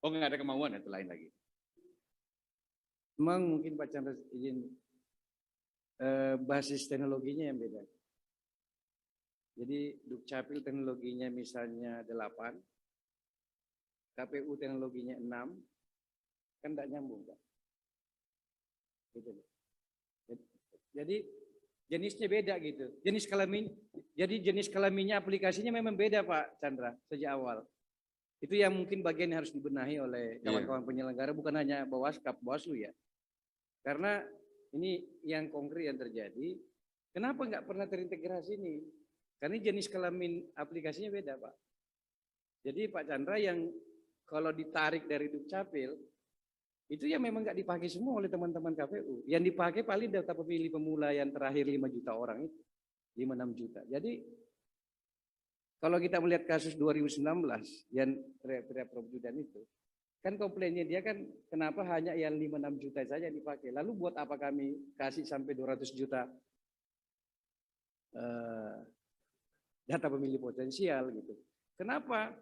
S5: Oh nggak ada kemauan, itu lain lagi.
S4: Memang mungkin Pak Chandra izin basis teknologinya yang beda. Jadi Dukcapil teknologinya misalnya 8, KPU teknologinya 6, kan tidak nyambung Pak. Gitu. Jadi jenisnya beda gitu. Jenis kelaminnya aplikasinya memang beda Pak Chandra sejak awal. Itu yang mungkin bagian yang harus dibenahi oleh kawan-kawan penyelenggara, bukan hanya Bawaslu ya. Karena ini yang konkret yang terjadi. Kenapa nggak pernah terintegrasi ini? Karena jenis kelamin aplikasinya beda Pak. Jadi Pak Chandra yang kalau ditarik dari Dukcapil, itu yang memang nggak dipakai semua oleh teman-teman KPU. Yang dipakai paling data pemilih pemula yang terakhir 5 juta orang itu. 5-6 juta. Jadi kalau kita melihat kasus 2019 yang teriak-teriak Prof. Judan itu, kan komplainnya dia kan kenapa hanya yang 5-6 juta saja dipakai. Lalu buat apa kami kasih sampai 200 juta data pemilih potensial gitu. Kenapa?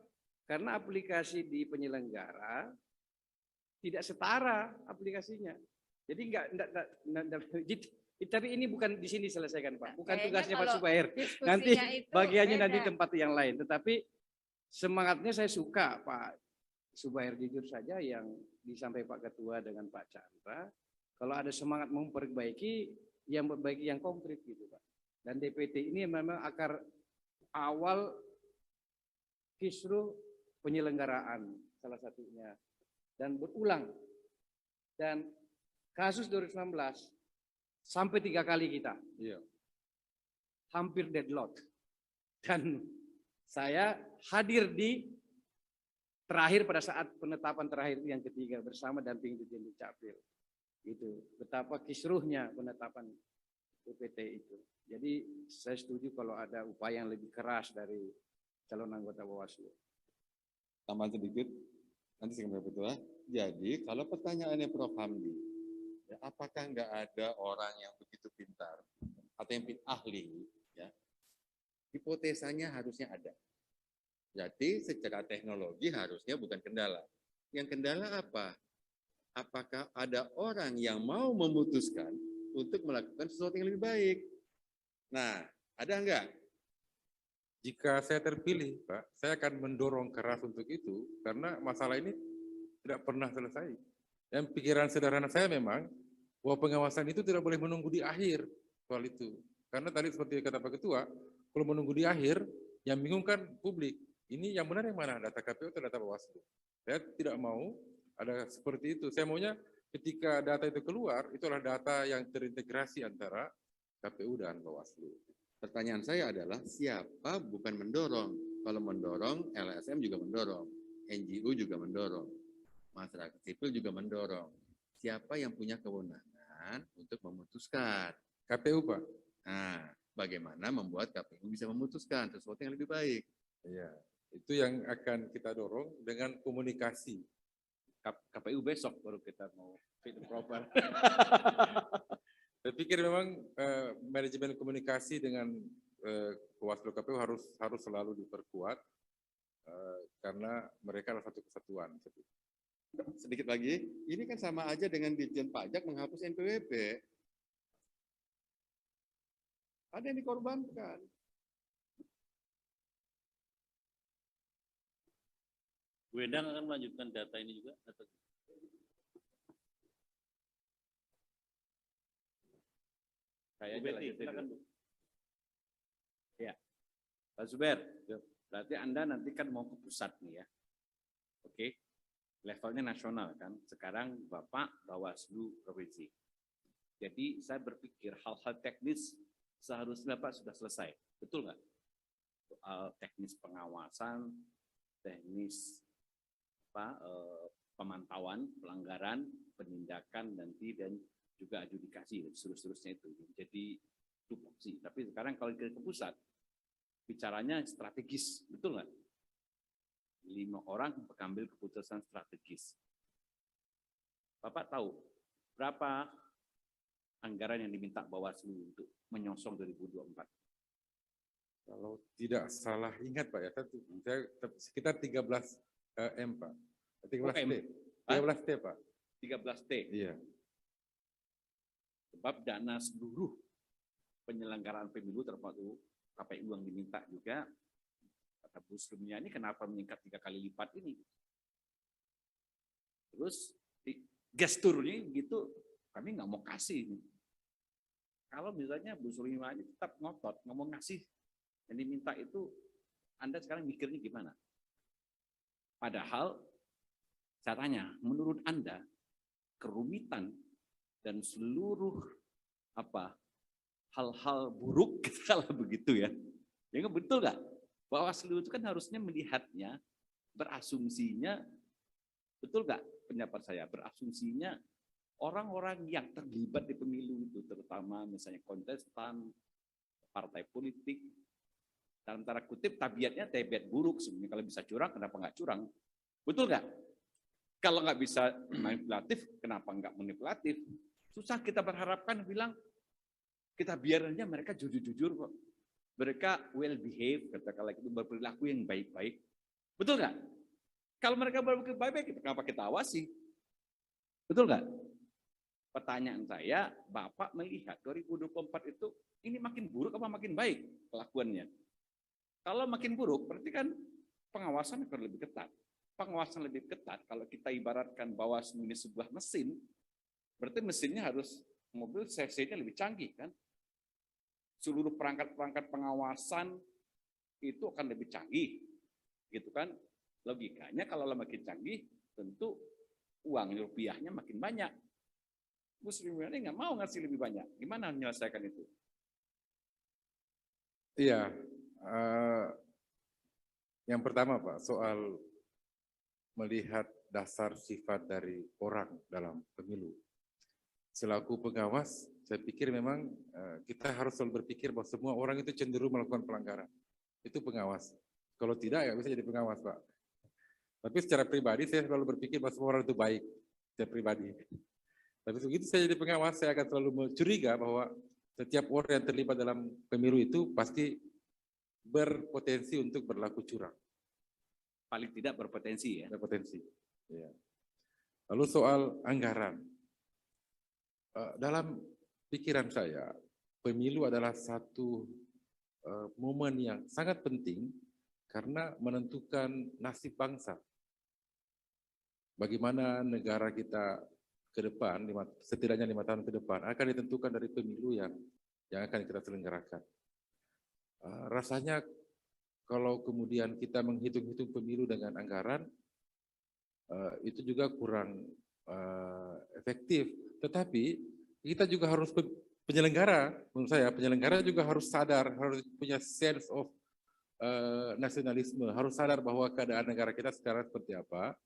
S4: Karena aplikasi di penyelenggara tidak setara aplikasinya. Jadi tapi ini bukan di sini selesaikan Pak. Bukan tugasnya Pak Subair. Nanti bagiannya nanti tempat yang lain. Tetapi semangatnya saya suka Pak Subair, jujur saja yang disampaikan Pak Ketua dengan Pak Chandra. Kalau ada semangat memperbaiki, yang memperbaiki yang konkret gitu Pak. Dan DPT ini memang akar awal kisruh penyelenggaraan salah satunya. Dan berulang. Dan kasus 2019 sampai 3 kali kita.
S2: Iya.
S4: Hampir deadlock. Dan saya hadir di terakhir pada saat penetapan terakhir yang ketiga bersama damping Dirjen Dukcapil. Gitu. Betapa kisruhnya penetapan DPT itu. Jadi saya setuju kalau ada upaya yang lebih keras dari calon anggota Bawaslu.
S3: Tambahan sedikit, nanti saya kembali Ketua. Jadi kalau pertanyaannya Prof. Hamdi, ya, apakah nggak ada orang yang begitu pintar atau yang ahli, ya, hipotesanya harusnya ada. Jadi secara teknologi harusnya bukan kendala. Yang kendala apa? Apakah ada orang yang mau memutuskan untuk melakukan sesuatu yang lebih baik? Nah, ada enggak?
S2: Jika saya terpilih, Pak, saya akan mendorong keras untuk itu karena masalah ini tidak pernah selesai. Dan pikiran sederhana saya memang bahwa pengawasan itu tidak boleh menunggu di akhir soal itu. Karena tadi seperti kata Pak Ketua, kalau menunggu di akhir, yang bingung kan publik. Ini yang benar yang mana? Data KPU atau data Bawaslu? Saya tidak mau ada seperti itu. Saya maunya ketika data itu keluar, itulah data yang terintegrasi antara KPU dan Bawaslu.
S3: Pertanyaan saya adalah siapa bukan mendorong? Kalau mendorong, LSM juga mendorong, NGO juga mendorong, masyarakat sipil juga mendorong. Siapa yang punya kewenangan untuk memutuskan?
S2: KPU, Pak.
S3: Nah, bagaimana membuat KPU bisa memutuskan sesuatu yang lebih baik?
S2: Iya, itu yang akan kita dorong dengan komunikasi.
S5: KPU besok baru kita mau fit and proper.
S2: Saya pikir memang manajemen komunikasi dengan Bawaslu KPU harus selalu diperkuat karena mereka adalah satu kesatuan.
S3: Sedikit lagi, ini kan sama aja dengan Ditjen Pajak menghapus NPWP. Ada yang dikorbankan.
S1: Bu Endang akan melanjutkan data ini juga atau
S5: Saya
S1: Bu Betty,
S5: lanjutin
S1: silakan,
S5: dulu.
S1: Bu.
S5: Ya, Pak Zuber, berarti Anda nanti kan mau ke pusat nih ya. Oke, levelnya nasional kan. Sekarang Bapak Bawaslu Provinsi. Jadi saya berpikir hal-hal teknis seharusnya Pak sudah selesai. Betul nggak? Soal teknis pengawasan, teknis pemantauan, pelanggaran, penindakan nanti dan juga adjudikasi dan seterusnya itu. Jadi tupoksi. Tapi sekarang kalau ke pusat, bicaranya strategis, betul nggak? 5 orang mengambil keputusan strategis. Bapak tahu berapa anggaran yang diminta Bawaslu untuk menyongsong 2024?
S2: Kalau tidak salah ingat Pak ya, saya sekitar 13 M Pak. 13 T. 13 T Pak.
S5: 13T.
S2: Iya.
S5: Sebab dana seluruh penyelenggaraan pemilu termasuk KPU yang diminta juga, kata Bu Srimnya ini kenapa meningkat 3 kali lipat ini? Terus gesturnya gitu, kami nggak mau kasih. Kalau misalnya Bu Srimnya ini tetap ngotot, nggak mau ngasih, yang diminta itu, Anda sekarang mikirnya gimana? Padahal, saya tanya, menurut Anda, kerumitan dan seluruh hal-hal buruk kalau begitu ya, ya betul nggak? Bawaslu itu kan harusnya melihatnya, berasumsinya, betul nggak pendapat saya? Berasumsinya orang-orang yang terlibat di pemilu itu, terutama misalnya kontestan, partai politik, dalam tanda kutip tabiatnya tabiat buruk sebenarnya. Kalau bisa curang, kenapa nggak curang? Betul nggak? Kalau nggak bisa manipulatif, kenapa nggak manipulatif? Susah kita berharapkan bilang, kita biarnya mereka jujur-jujur kok. Mereka well behave, katakanlah itu berperilaku yang baik-baik. Betul nggak? Kalau mereka berperilaku baik-baik, kenapa kita awasi? Betul nggak? Pertanyaan saya, Bapak melihat 2024 itu ini makin buruk apa makin baik kelakuannya? Kalau makin buruk, berarti kan pengawasan akan lebih ketat. Pengawasan lebih ketat, kalau kita ibaratkan Bawaslu ini sebuah mesin, berarti mesinnya harus mobil cc-nya lebih canggih kan? Seluruh perangkat-perangkat pengawasan itu akan lebih canggih, gitu kan? Logikanya kalau makin canggih, tentu uang rupiahnya makin banyak. Muslim ini nggak mau ngasih lebih banyak. Gimana menyelesaikan itu?
S2: Iya. Yang pertama Pak, soal melihat dasar sifat dari orang dalam pemilu. Selaku pengawas, saya pikir memang kita harus selalu berpikir bahwa semua orang itu cenderung melakukan pelanggaran. Itu pengawas. Kalau tidak, ya bisa jadi pengawas, Pak. Tapi secara pribadi, saya selalu berpikir bahwa semua orang itu baik. Secara pribadi. Tapi begitu saya jadi pengawas, saya akan selalu mencuriga bahwa setiap orang yang terlibat dalam pemilu itu pasti berpotensi untuk berlaku curang.
S5: Paling tidak berpotensi ya.
S2: Berpotensi. Ya. Lalu soal anggaran. Dalam pikiran saya, pemilu adalah satu momen yang sangat penting karena menentukan nasib bangsa. Bagaimana negara kita ke depan, setidaknya 5 tahun ke depan, akan ditentukan dari pemilu yang akan kita selenggarakan. Rasanya kalau kemudian kita menghitung-hitung pemilu dengan anggaran, itu juga kurang efektif. Tetapi kita juga harus penyelenggara, menurut saya penyelenggara juga harus sadar, harus punya sense of nasionalisme, harus sadar bahwa keadaan negara kita sekarang seperti apa,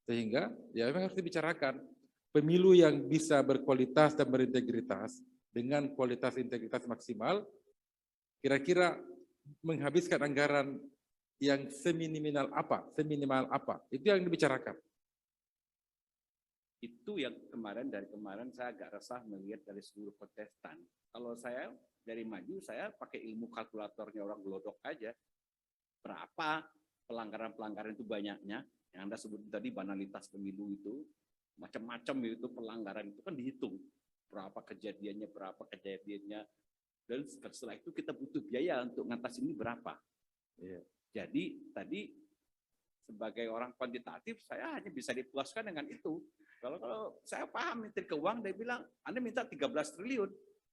S2: sehingga ya memang harus dibicarakan pemilu yang bisa berkualitas dan berintegritas dengan kualitas integritas maksimal, kira-kira menghabiskan anggaran yang seminimal apa, itu yang dibicarakan.
S5: Itu yang dari kemarin saya agak resah melihat dari seluruh kontestan. Kalau saya dari maju, saya pakai ilmu kalkulatornya orang Glodok aja. Berapa pelanggaran-pelanggaran itu banyaknya, yang Anda sebut tadi banalitas pemilu itu, macam-macam itu pelanggaran itu kan dihitung. Berapa kejadiannya, dan setelah itu kita butuh biaya untuk ngatasi ini berapa.
S2: Iya.
S5: Jadi tadi sebagai orang kuantitatif, saya hanya bisa dipuaskan dengan itu. Kalau saya paham Menteri Keuangan, dia bilang, Anda minta 13 triliun.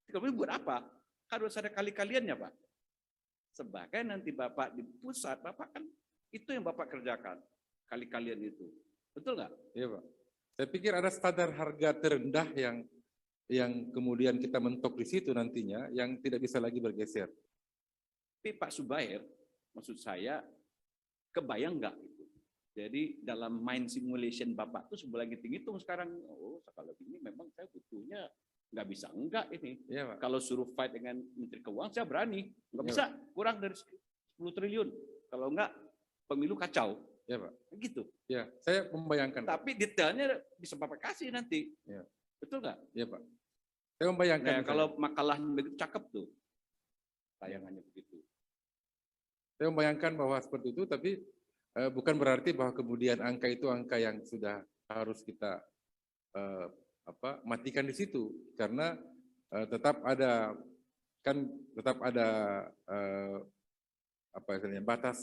S5: 13 triliun buat apa? Harus ada kali-kaliannya, Pak. Sebagai nanti Bapak di pusat, Bapak kan itu yang Bapak kerjakan. Kali-kalian itu. Betul nggak?
S2: Iya, Pak. Saya pikir ada standar harga terendah yang kemudian kita mentok di situ nantinya, yang tidak bisa lagi bergeser.
S5: Tapi Pak Subair, maksud saya, kebayang nggak itu? Jadi dalam mind simulation Bapak tuh sebelah hitung sekarang, oh kalau ini memang saya butuhnya nggak bisa enggak ini.
S2: Iya, Pak.
S5: Kalau suruh fight dengan Menteri Keuangan saya berani, nggak
S2: Iya,
S5: bisa kurang dari 10 triliun. Kalau enggak pemilu kacau.
S2: Iya, Pak.
S5: Gitu.
S2: Ya, saya membayangkan.
S5: Tapi detailnya bisa Bapak kasih nanti.
S2: Iya.
S5: Betul nggak?
S2: Iya, Pak. Saya membayangkan.
S5: Nah, kalau makalah begitu cakep tuh. Tayangannya begitu.
S2: Saya membayangkan bahwa seperti itu, tapi bukan berarti bahwa kemudian angka itu angka yang sudah harus kita matikan di situ, karena tetap ada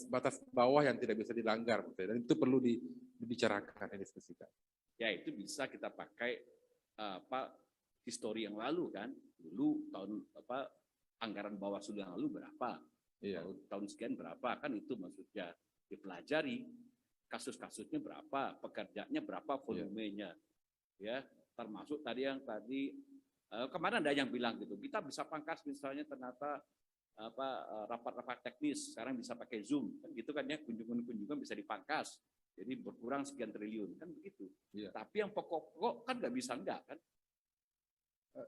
S2: batas bawah yang tidak bisa dilanggar, dan itu perlu dibicarakan dan diskusikan.
S5: Ya itu bisa kita pakai histori yang lalu kan, dulu tahun anggaran Bawaslu yang lalu berapa,
S2: Iya.
S5: tahun sekian berapa, kan itu maksudnya dipelajari kasus-kasusnya berapa, pekerjaannya berapa, volumenya, ya termasuk tadi kemarin ada yang bilang gitu, kita bisa pangkas misalnya ternyata rapat-rapat teknis sekarang bisa pakai Zoom, kan gitu kan ya, kunjungan bisa dipangkas, jadi berkurang sekian triliun kan begitu.
S2: Iya.
S5: Tapi yang pokok-pokok kan nggak bisa enggak kan?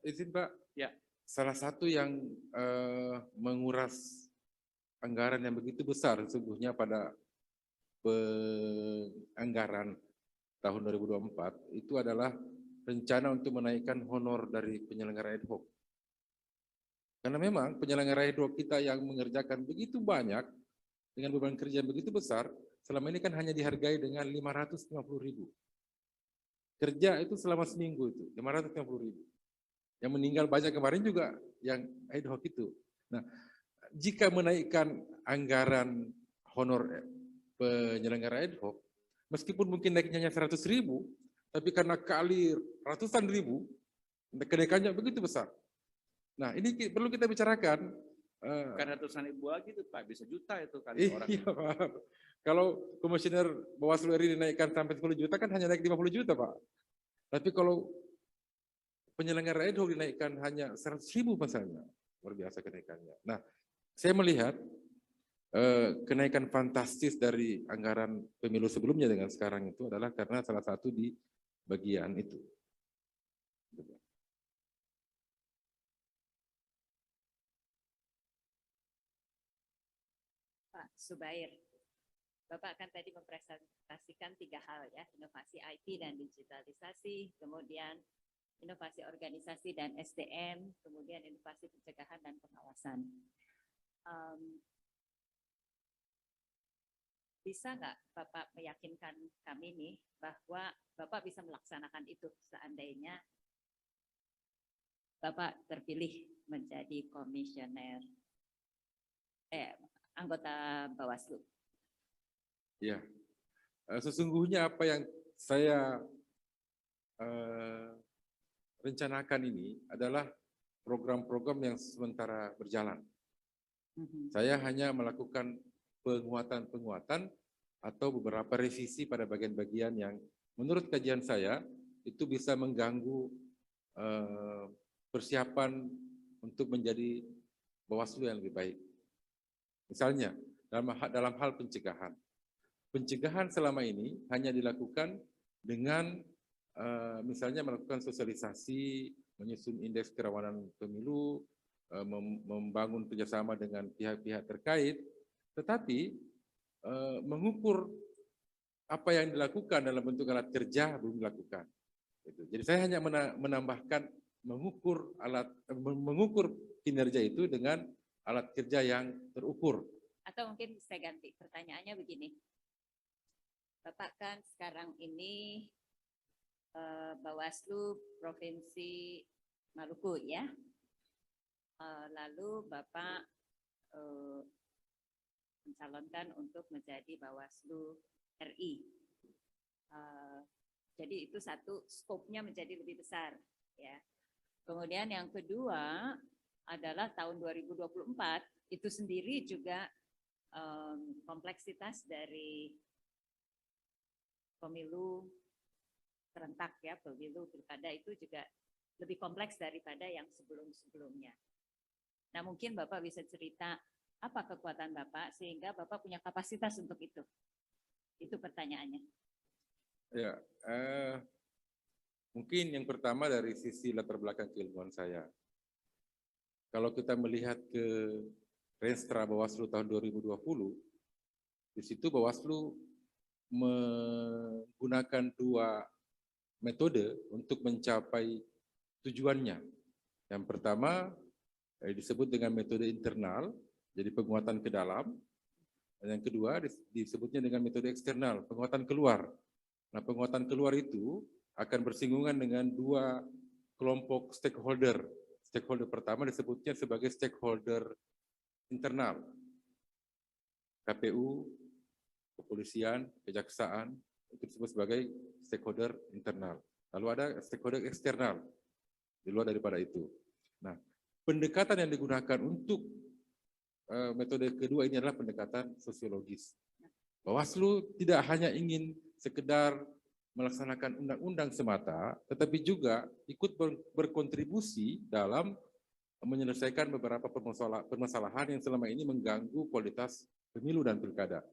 S2: Izin Pak,
S5: Ya.
S2: Salah satu yang menguras anggaran yang begitu besar sesungguhnya pada anggaran tahun 2024 itu adalah rencana untuk menaikkan honor dari penyelenggara ad hoc. Karena memang penyelenggara ad hoc kita yang mengerjakan begitu banyak dengan beban kerja yang begitu besar, selama ini kan hanya dihargai dengan 550.000. Kerja itu selama seminggu itu 550.000. Yang meninggal banyak kemarin juga yang ad hoc itu. Nah, jika menaikkan anggaran honor penyelenggara ad hoc, meskipun mungkin naiknya hanya 100.000, tapi karena kali ratusan ribu, kenaikannya begitu besar. Nah, ini perlu kita bicarakan.
S5: Bukan ratusan ribu lagi tuh Pak, bisa juta itu kan orang.
S2: Iya, Pak. Kalau komisioner Bawaslu RI dinaikkan sampai 10 juta kan hanya naik 50 juta, Pak. Tapi kalau penyelenggara ad hoc dinaikkan hanya 100.000 misalnya, luar biasa kenaikannya. Nah, saya melihat kenaikan fantastis dari anggaran pemilu sebelumnya dengan sekarang itu adalah karena salah satu di bagian itu.
S6: Pak Subair, Bapak kan tadi mempresentasikan 3 hal ya, inovasi IT dan digitalisasi, kemudian inovasi organisasi dan SDM, kemudian inovasi pencegahan dan pengawasan. Bisa nggak Bapak meyakinkan kami nih bahwa Bapak bisa melaksanakan itu seandainya Bapak terpilih menjadi komisioner anggota Bawaslu?
S2: Ya, sesungguhnya apa yang saya rencanakan ini adalah program-program yang sementara berjalan. Saya hanya melakukan penguatan-penguatan atau beberapa revisi pada bagian-bagian yang menurut kajian saya itu bisa mengganggu persiapan untuk menjadi Bawaslu yang lebih baik. Misalnya dalam hal pencegahan. Pencegahan selama ini hanya dilakukan dengan misalnya melakukan sosialisasi, menyusun indeks kerawanan pemilu, membangun kerjasama dengan pihak-pihak terkait, tetapi mengukur apa yang dilakukan dalam bentuk alat kerja belum dilakukan. Jadi saya hanya menambahkan mengukur kinerja itu dengan alat kerja yang terukur.
S6: Atau mungkin saya ganti pertanyaannya begini. Bapak kan sekarang ini Bawaslu Provinsi Maluku ya. Lalu Bapak mencalonkan untuk menjadi Bawaslu RI. Jadi itu satu, skopnya menjadi lebih besar ya. Kemudian yang kedua adalah tahun 2024 itu sendiri juga kompleksitas dari pemilu serentak ya, pemilu pilkada itu juga lebih kompleks daripada yang sebelum-sebelumnya. Nah, mungkin Bapak bisa cerita apa kekuatan Bapak sehingga Bapak punya kapasitas untuk itu. Itu pertanyaannya.
S2: Ya, mungkin yang pertama dari sisi latar belakang keilmuan saya. Kalau kita melihat ke Renstra Bawaslu tahun 2020, di situ Bawaslu menggunakan 2 metode untuk mencapai tujuannya. Yang pertama disebut dengan metode internal, jadi penguatan ke dalam. Dan yang kedua disebutnya dengan metode eksternal, penguatan keluar. Nah, penguatan keluar itu akan bersinggungan dengan 2 kelompok stakeholder. Stakeholder pertama disebutnya sebagai stakeholder internal. KPU, kepolisian, kejaksaan, itu disebut sebagai stakeholder internal. Lalu ada stakeholder eksternal, di luar daripada itu. Nah, pendekatan yang digunakan untuk metode kedua ini adalah pendekatan sosiologis. Bawaslu tidak hanya ingin sekedar melaksanakan undang-undang semata, tetapi juga ikut berkontribusi dalam menyelesaikan beberapa permasalahan yang selama ini mengganggu kualitas pemilu dan pilkada.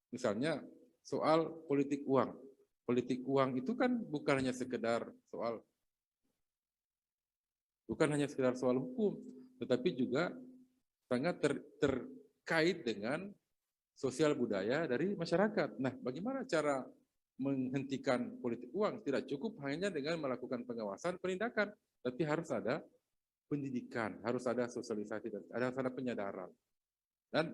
S2: Misalnya soal politik uang. Politik uang itu kan bukan hanya sekedar soal hukum, tetapi juga sangat terkait dengan sosial budaya dari masyarakat. Nah, bagaimana cara menghentikan politik uang? Tidak cukup hanya dengan melakukan pengawasan, penindakan, tapi harus ada pendidikan, harus ada sosialisasi, dan harus ada penyadaran. Dan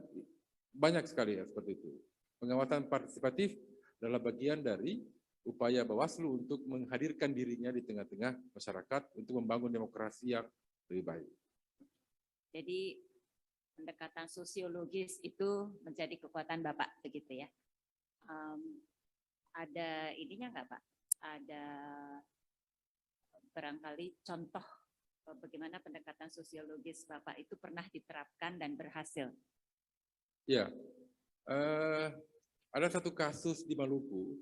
S2: banyak sekali ya seperti itu. Pengawasan partisipatif adalah bagian dari upaya Bawaslu untuk menghadirkan dirinya di tengah-tengah masyarakat untuk membangun demokrasi yang lebih baik.
S6: Jadi pendekatan sosiologis itu menjadi kekuatan Bapak begitu ya. Ada ininya nggak Pak? Ada barangkali contoh bagaimana pendekatan sosiologis Bapak itu pernah diterapkan dan berhasil?
S2: Ya, ada satu kasus di Maluku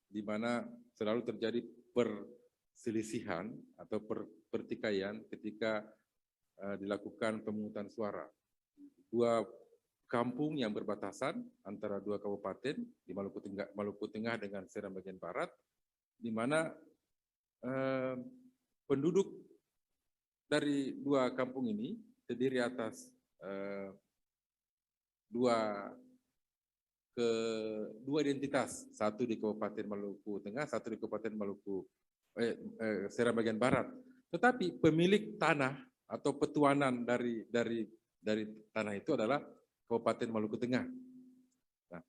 S2: di mana selalu terjadi perselisihan atau pertikaian ketika dilakukan pemungutan suara. 2 kampung yang berbatasan antara 2 kabupaten di Maluku Tengah dengan Seram bagian barat, di mana penduduk dari 2 kampung ini terdiri atas 2 identitas, satu di Kabupaten Maluku Tengah, satu di Kabupaten Seram bagian barat. Tetapi pemilik tanah atau petuanan dari tanah itu adalah Kabupaten Maluku Tengah. Nah,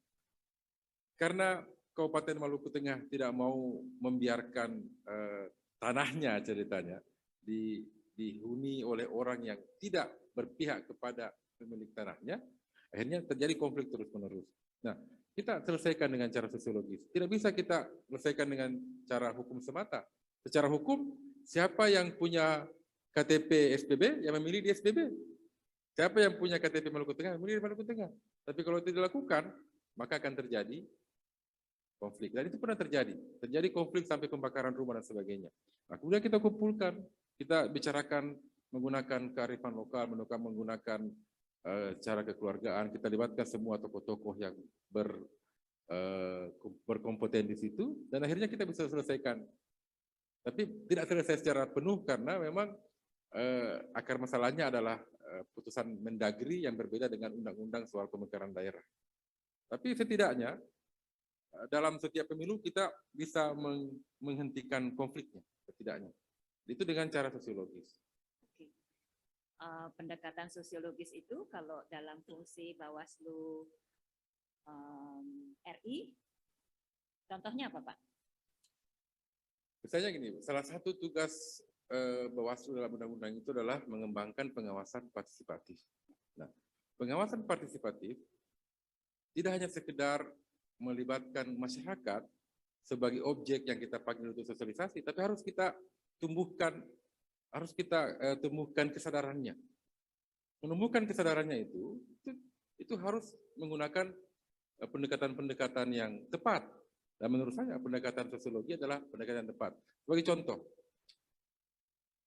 S2: karena Kabupaten Maluku Tengah tidak mau membiarkan tanahnya ceritanya dihuni oleh orang yang tidak berpihak kepada pemilik tanahnya, akhirnya terjadi konflik terus-menerus. Nah, kita selesaikan dengan cara sosiologis. Tidak bisa kita selesaikan dengan cara hukum semata. Secara hukum, siapa yang punya KTP SPB, yang memilih di SPB. Siapa yang punya KTP Maluku Tengah, memilih di Maluku Tengah. Tapi kalau itu dilakukan, maka akan terjadi konflik. Dan itu pernah terjadi konflik sampai pembakaran rumah dan sebagainya. Nah, kemudian kita kumpulkan, kita bicarakan menggunakan kearifan lokal, menggunakan cara kekeluargaan, kita libatkan semua tokoh-tokoh yang berkompeten di situ, dan akhirnya kita bisa selesaikan. Tapi tidak selesai secara penuh karena memang akar masalahnya adalah putusan Mendagri yang berbeda dengan undang-undang soal pemekaran daerah. Tapi setidaknya dalam setiap pemilu kita bisa menghentikan konfliknya, setidaknya. Itu dengan cara sosiologis.
S6: Oke. Pendekatan sosiologis itu kalau dalam fungsi Bawaslu RI, contohnya apa Pak?
S2: Misalnya gini, salah satu tugas Bawaslu dalam undang-undang itu adalah mengembangkan pengawasan partisipatif. Nah, pengawasan partisipatif tidak hanya sekedar melibatkan masyarakat sebagai objek yang kita panggil untuk sosialisasi, tapi harus kita tumbuhkan kesadarannya. Menumbuhkan kesadarannya itu harus menggunakan pendekatan-pendekatan yang tepat. Dan menurut saya pendekatan sosiologi adalah pendekatan yang tepat. Sebagai contoh,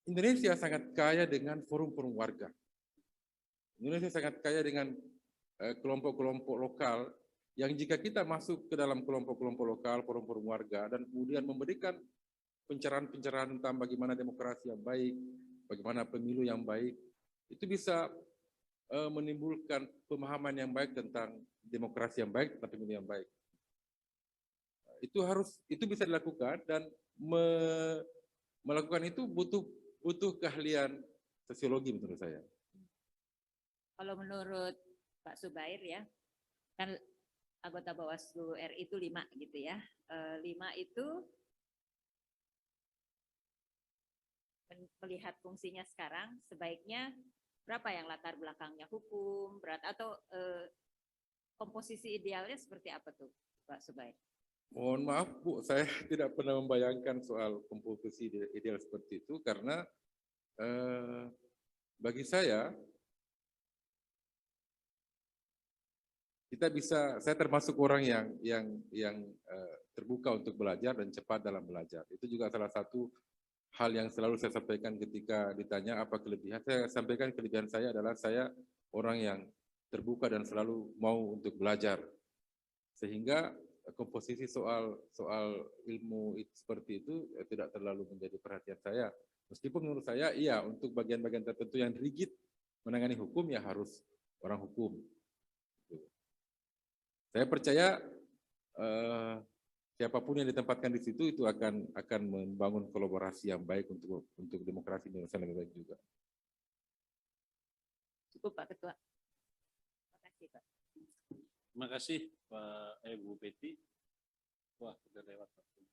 S2: Indonesia sangat kaya dengan forum-forum warga. Indonesia sangat kaya dengan kelompok-kelompok lokal yang jika kita masuk ke dalam kelompok-kelompok lokal, forum-forum warga, dan kemudian memberikan pencerahan-pencerahan tentang bagaimana demokrasi yang baik, bagaimana pemilu yang baik, itu bisa menimbulkan pemahaman yang baik tentang demokrasi yang baik, tentang pemilu yang baik. Itu bisa dilakukan, dan melakukan itu butuh keahlian sosiologi menurut saya.
S6: Kalau menurut Pak Subair ya, kan anggota Bawaslu RI itu 5 gitu ya. 5 itu melihat fungsinya sekarang, sebaiknya berapa yang latar belakangnya hukum, berat, atau komposisi idealnya seperti apa tuh Pak Subair?
S2: Mohon maaf Bu, saya tidak pernah membayangkan soal komposisi ideal seperti itu, karena bagi saya saya termasuk orang yang terbuka untuk belajar dan cepat dalam belajar. Itu juga salah satu hal yang selalu saya sampaikan ketika ditanya apa kelebihan. Saya sampaikan kelebihan saya adalah saya orang yang terbuka dan selalu mau untuk belajar. Sehingga komposisi soal ilmu seperti itu tidak terlalu menjadi perhatian saya. Meskipun menurut saya iya, untuk bagian-bagian tertentu yang rigid menangani hukum ya harus orang hukum. Saya percaya siapapun yang ditempatkan di situ itu akan membangun kolaborasi yang baik untuk demokrasi Indonesia lebih baik juga.
S6: Cukup Pak Ketua. Terima kasih Pak.
S1: Terima kasih Pak Bu Betty. Wah, sudah lewat waktu.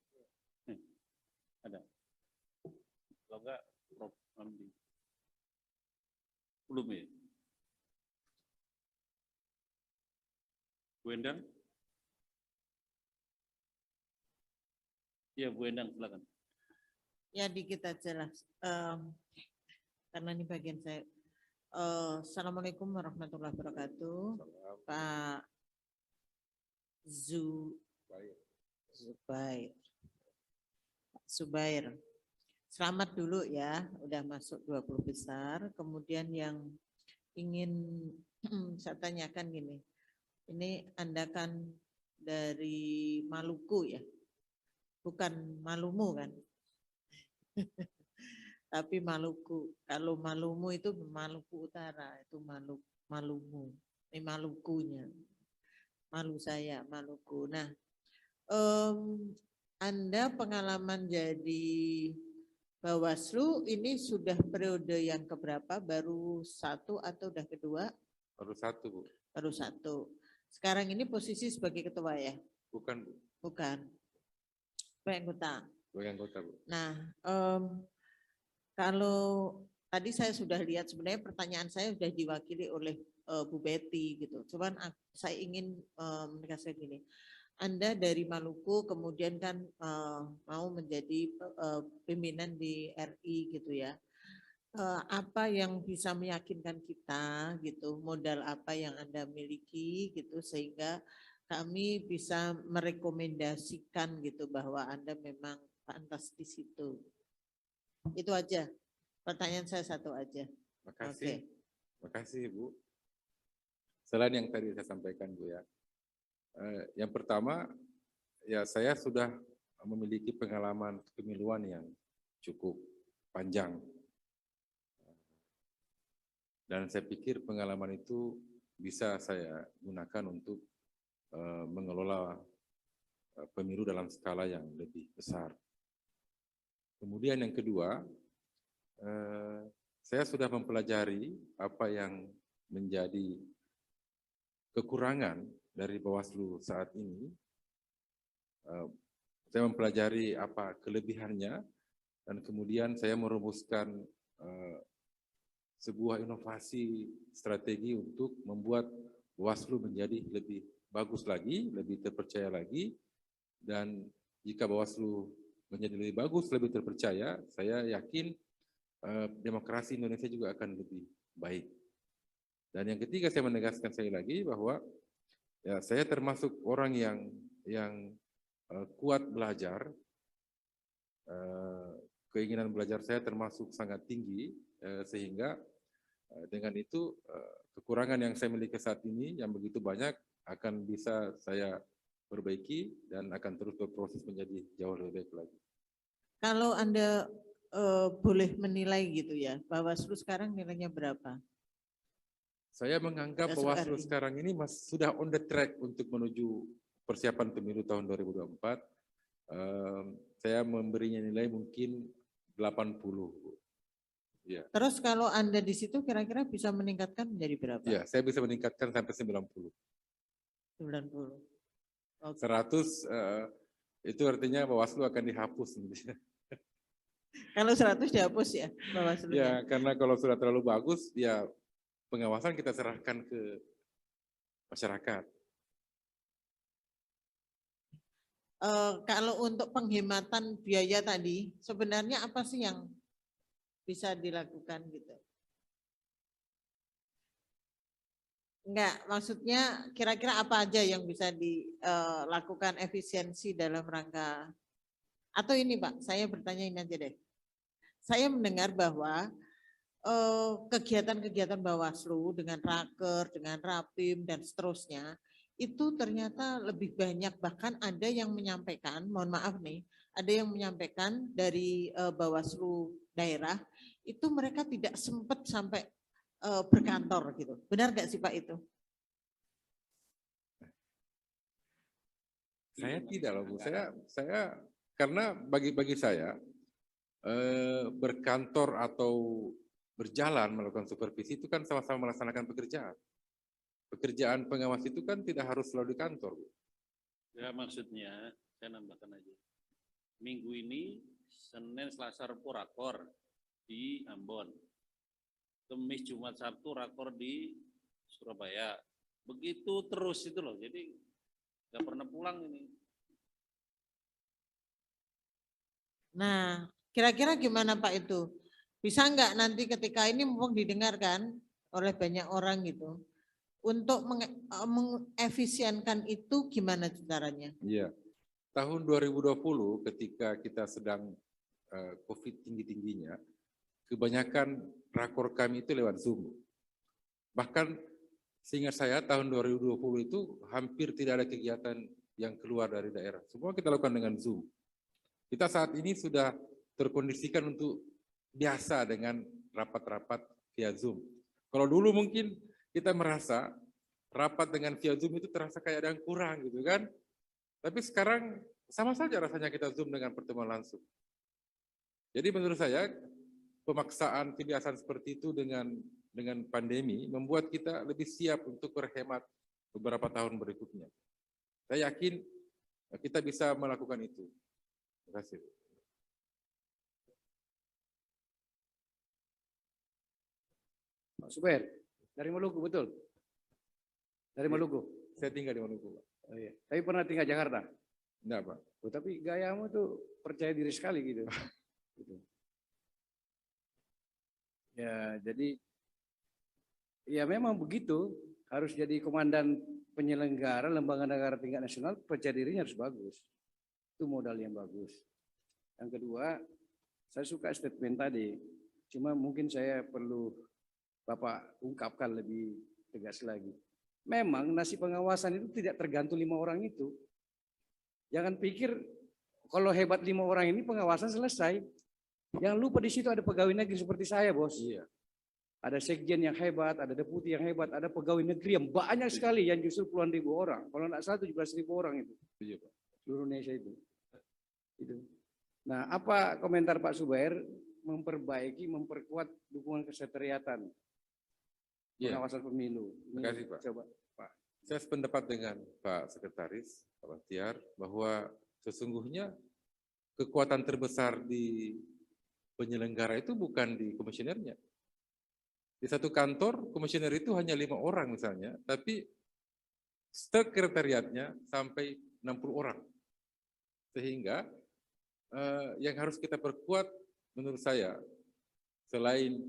S1: Ada. Kalau enggak, Prof. Ramli. Belum ya? Bu Endang? Iya, Bu Endang, silakan.
S7: Ya, dikit aja lah. Karena ini bagian saya. Assalamualaikum warahmatullahi wabarakatuh. Pak Subair. Selamat dulu ya, udah masuk 20 besar. Kemudian yang ingin saya tanyakan gini, ini Anda kan dari Maluku ya, bukan Malumu kan? Tapi Maluku. Kalau Malumu itu Maluku Utara, itu Malumu. Ini Malukunya. Malu saya, Maluku. Nah, Anda pengalaman jadi Bawaslu ini sudah periode yang keberapa? Baru 1 atau udah kedua?
S2: Baru 1 Bu.
S7: Baru 1. Sekarang ini posisi sebagai ketua ya?
S2: Bukan Bu.
S7: Bukan. Sebagai anggota.
S2: Sebagai anggota Bu.
S7: Nah, kalau tadi saya sudah lihat sebenarnya pertanyaan saya sudah diwakili oleh Bu Betty gitu. Cuman saya ingin menegaskan gini. Anda dari Maluku kemudian kan mau menjadi pimpinan di RI gitu ya. Apa yang bisa meyakinkan kita gitu, modal apa yang Anda miliki gitu sehingga kami bisa merekomendasikan gitu bahwa Anda memang pantas di situ. Itu aja. Pertanyaan saya satu aja.
S2: Makasih. Makasih Bu. Selain yang tadi saya sampaikan Bu ya. Yang pertama, ya saya sudah memiliki pengalaman kemiluan yang cukup panjang. Dan saya pikir pengalaman itu bisa saya gunakan untuk mengelola pemilu dalam skala yang lebih besar. Kemudian yang kedua, saya sudah mempelajari apa yang menjadi kekurangan dari Bawaslu saat ini. Saya mempelajari apa kelebihannya dan kemudian saya merumuskan sebuah inovasi strategi untuk membuat Bawaslu menjadi lebih bagus lagi, lebih terpercaya lagi, dan jika Bawaslu menjadi lebih bagus, lebih terpercaya, saya yakin demokrasi Indonesia juga akan lebih baik. Dan yang ketiga saya menegaskan sekali lagi bahwa ya saya termasuk orang yang kuat belajar, keinginan belajar saya termasuk sangat tinggi, sehingga dengan itu kekurangan yang saya miliki saat ini yang begitu banyak akan bisa saya perbaiki dan akan terus berproses menjadi jauh lebih baik lagi.
S7: Kalau Anda boleh menilai gitu ya, Bawaslu sekarang nilainya berapa?
S2: Saya menganggap Bawaslu sekarang ini sudah on the track untuk menuju persiapan pemilu tahun 2024. Saya memberinya nilai mungkin 80. Ya.
S7: Terus kalau Anda di situ kira-kira bisa meningkatkan menjadi berapa?
S2: Ya, saya bisa meningkatkan sampai 90.
S7: 90. Okay.
S2: 100 itu artinya Bawaslu akan dihapus.
S7: Kalau 100 dihapus ya Bawaslu.
S2: Ya, karena kalau sudah terlalu bagus, ya pengawasan kita serahkan ke masyarakat.
S7: Kalau untuk penghematan biaya tadi, sebenarnya apa sih yang bisa dilakukan gitu? Enggak, maksudnya kira-kira apa aja yang bisa dilakukan efisiensi dalam rangka, atau ini Pak, saya bertanya ini aja deh. Saya mendengar bahwa kegiatan-kegiatan Bawaslu dengan Raker, dengan Rapim dan seterusnya, itu ternyata lebih banyak, bahkan ada yang menyampaikan, mohon maaf nih, ada yang menyampaikan dari Bawaslu daerah, itu mereka tidak sempat sampai berkantor gitu. Benar nggak sih Pak itu?
S2: Saya tidak loh Bu. Saya karena bagi saya berkantor atau berjalan melakukan supervisi itu kan sama-sama melaksanakan pekerjaan. Pekerjaan pengawas itu kan tidak harus selalu di kantor, Bu.
S1: Ya maksudnya saya nambahkan aja. Minggu ini Senin, Selasa, Rabu rakor di Ambon. Kamis, Jumat, Sabtu rakor di Surabaya. Begitu terus itu loh. Jadi nggak pernah pulang ini.
S7: Nah, kira-kira gimana Pak itu? Bisa nggak nanti ketika ini mumpung didengarkan oleh banyak orang gitu, untuk mengefisienkan itu gimana caranya?
S2: Iya. Tahun 2020 ketika kita sedang COVID tinggi-tingginya, kebanyakan rakor kami itu lewat Zoom. Bahkan seingat saya tahun 2020 itu hampir tidak ada kegiatan yang keluar dari daerah. Semua kita lakukan dengan Zoom. Kita saat ini sudah terkondisikan untuk biasa dengan rapat-rapat via Zoom. Kalau dulu mungkin kita merasa rapat dengan via Zoom itu terasa kayak ada yang kurang gitu kan. Tapi sekarang sama saja rasanya kita Zoom dengan pertemuan langsung. Jadi menurut saya pemaksaan kebiasaan seperti itu dengan pandemi membuat kita lebih siap untuk berhemat beberapa tahun berikutnya. Saya yakin kita bisa melakukan itu. Terima kasih.
S4: Pak Super, dari Maluku betul? Dari Maluku?
S2: Saya tinggal di Maluku, Pak.
S4: Oh, iya. Tapi pernah tinggal Jakarta?
S2: Enggak, Pak.
S4: Oh, tapi gayamu tuh percaya diri sekali gitu. Gitu. Ya, jadi ya memang begitu, harus jadi komandan penyelenggara lembaga negara tingkat nasional percaya dirinya harus bagus. Itu modal yang bagus. Yang kedua, saya suka statement tadi. Cuma mungkin saya perlu Bapak ungkapkan lebih tegas lagi. Memang nasib pengawasan itu tidak tergantung 5 orang itu. Jangan pikir kalau hebat 5 orang ini pengawasan selesai. Yang lupa di situ ada pegawai negeri seperti saya, Bos.
S2: Iya.
S4: Ada sekjen yang hebat, ada deputi yang hebat, ada pegawai negeri yang banyak sekali yang justru puluhan ribu orang. Kalau tidak salah 17.000 orang itu.
S2: Iya, Pak.
S4: Seluruh Indonesia itu. Nah, apa komentar Pak Zubair memperbaiki, memperkuat dukungan kesekretariatan
S2: Iya.
S4: pengawasan pemilu?
S2: Terima kasih, Pak.
S4: Coba, Pak.
S2: Saya sependapat dengan Pak Sekretaris, Pak Bahtiar, bahwa sesungguhnya kekuatan terbesar di penyelenggara itu bukan di komisionernya. Di satu kantor, komisioner itu hanya 5 orang misalnya, tapi sekretariatnya sampai 60 orang. Sehingga yang harus kita perkuat menurut saya, selain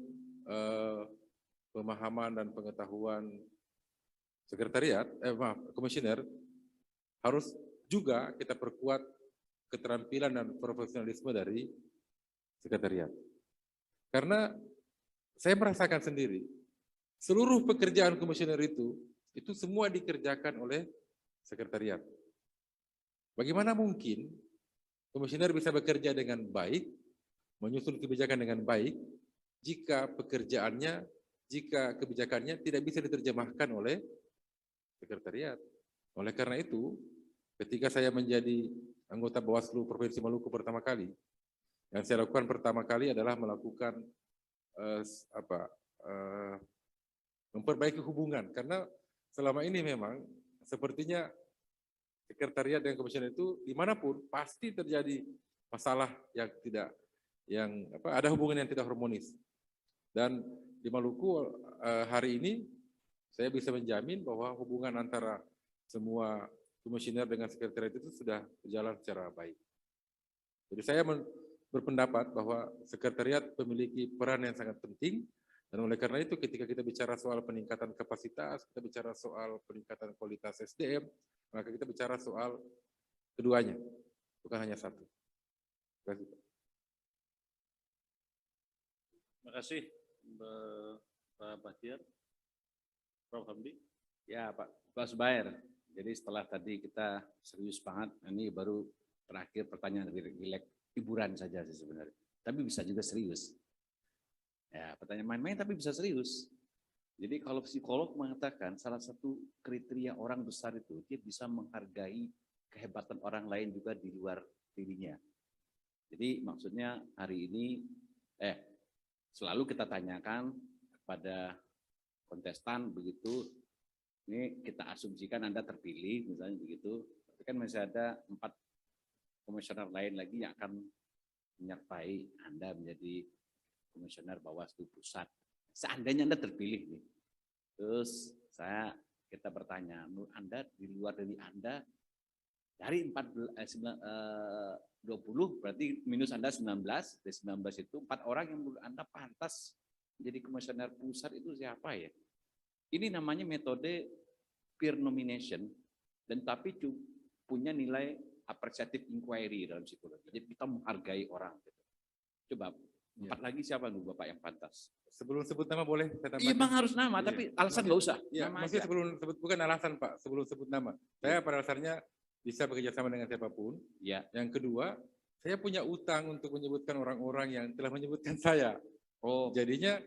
S2: pemahaman dan pengetahuan komisioner, harus juga kita perkuat keterampilan dan profesionalisme dari sekretariat. Karena saya merasakan sendiri, seluruh pekerjaan komisioner itu semua dikerjakan oleh sekretariat. Bagaimana mungkin komisioner bisa bekerja dengan baik, menyusun kebijakan dengan baik, jika kebijakannya tidak bisa diterjemahkan oleh sekretariat. Oleh karena itu, ketika saya menjadi anggota Bawaslu Provinsi Maluku pertama kali, yang saya lakukan pertama kali adalah melakukan memperbaiki hubungan, karena selama ini memang sepertinya sekretariat dan komisioner itu dimanapun pasti terjadi masalah yang ada hubungan yang tidak harmonis. Dan di Maluku hari ini saya bisa menjamin bahwa hubungan antara semua komisioner dengan sekretariat itu sudah berjalan secara baik. Jadi saya berpendapat bahwa sekretariat memiliki peran yang sangat penting, dan oleh karena itu ketika kita bicara soal peningkatan kapasitas, kita bicara soal peningkatan kualitas SDM, maka kita bicara soal keduanya, bukan hanya satu. Terima kasih.
S1: Terima kasih Pak Bahtiar. Prof. Hamdi.
S5: Ya Pak Zubair. Jadi setelah tadi kita serius banget, ini baru terakhir pertanyaan rileks, hiburan saja sih sebenarnya. Tapi bisa juga serius. Ya, pertanyaan main-main tapi bisa serius. Jadi kalau psikolog mengatakan salah satu kriteria orang besar itu dia bisa menghargai kehebatan orang lain juga di luar dirinya. Jadi maksudnya hari ini selalu kita tanyakan kepada kontestan begitu, ini kita asumsikan Anda terpilih misalnya begitu, tapi kan masih ada 4 komisioner lain lagi yang akan menyertai Anda menjadi komisioner Bawaslu Pusat. Seandainya Anda terpilih nih, terus kita bertanya, menurut Anda di luar dari Anda dari 20 berarti minus Anda 19, dari 19 itu 4 orang yang menurut Anda pantas menjadi komisioner pusat itu siapa ya? Ini namanya metode peer nomination, dan tapi punya nilai appreciative inquiry dalam psikologi. Jadi kita menghargai orang. Coba 4 lagi siapa nih Bapak yang pantas?
S2: Sebelum sebut nama boleh saya tambahkan?
S5: Iya, memang harus nama,
S2: Iya.
S5: tapi alasan nggak usah.
S2: Ya,
S5: Nama
S2: maksudnya
S5: aja.
S2: sebelum sebut, bukan alasan Pak, sebelum sebut nama. Saya pada dasarnya bisa bekerja sama dengan siapapun.
S5: Ya.
S2: Yang kedua, saya punya utang untuk menyebutkan orang-orang yang telah menyebutkan saya.
S5: Oh,
S2: Jadinya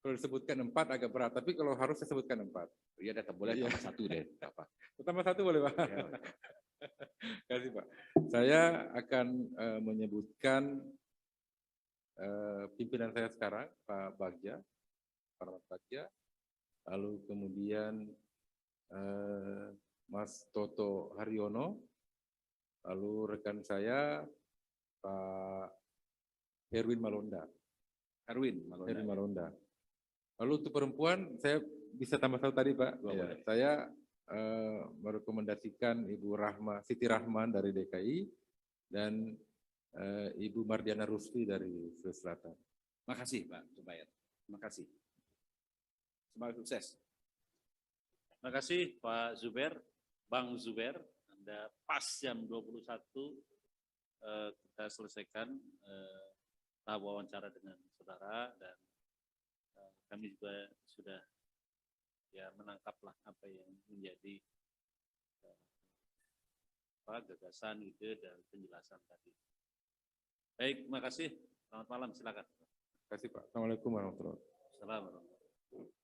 S2: kalau disebutkan 4 agak berat, tapi kalau harus saya sebutkan 4.
S5: iya data boleh
S2: Iya.
S5: tambah 1 deh. Apa?
S2: Tambah 1 boleh Pak?
S5: Ya.
S2: Terima kasih Pak. Saya akan menyebutkan pimpinan saya sekarang, Pak Bagja, Pak Bagja, lalu kemudian Mas Toto Haryono, lalu rekan saya Pak Herwin Malonda.
S5: Erwin
S2: Herwin Malonda. Lalu untuk perempuan, saya bisa tambah 1 tadi Pak.
S5: Dua
S2: Ya,
S5: boleh.
S2: saya merekomendasikan Ibu Siti Rahman dari DKI dan Ibu Mardiana Rusli dari Sulawesi Selatan.
S5: Makasih Pak Zubair. Terima kasih. Semoga sukses.
S1: Terima kasih Pak Zuber, Bang Zuber. Anda pas jam 21 kita selesaikan tahap wawancara dengan saudara dan kami juga sudah ya menangkaplah apa yang menjadi gagasan, ide dan penjelasan tadi. Baik, terima kasih. Selamat malam, silakan.
S2: Terima kasih Pak. Assalamualaikum warahmatullahi wabarakatuh.
S1: Assalamualaikum.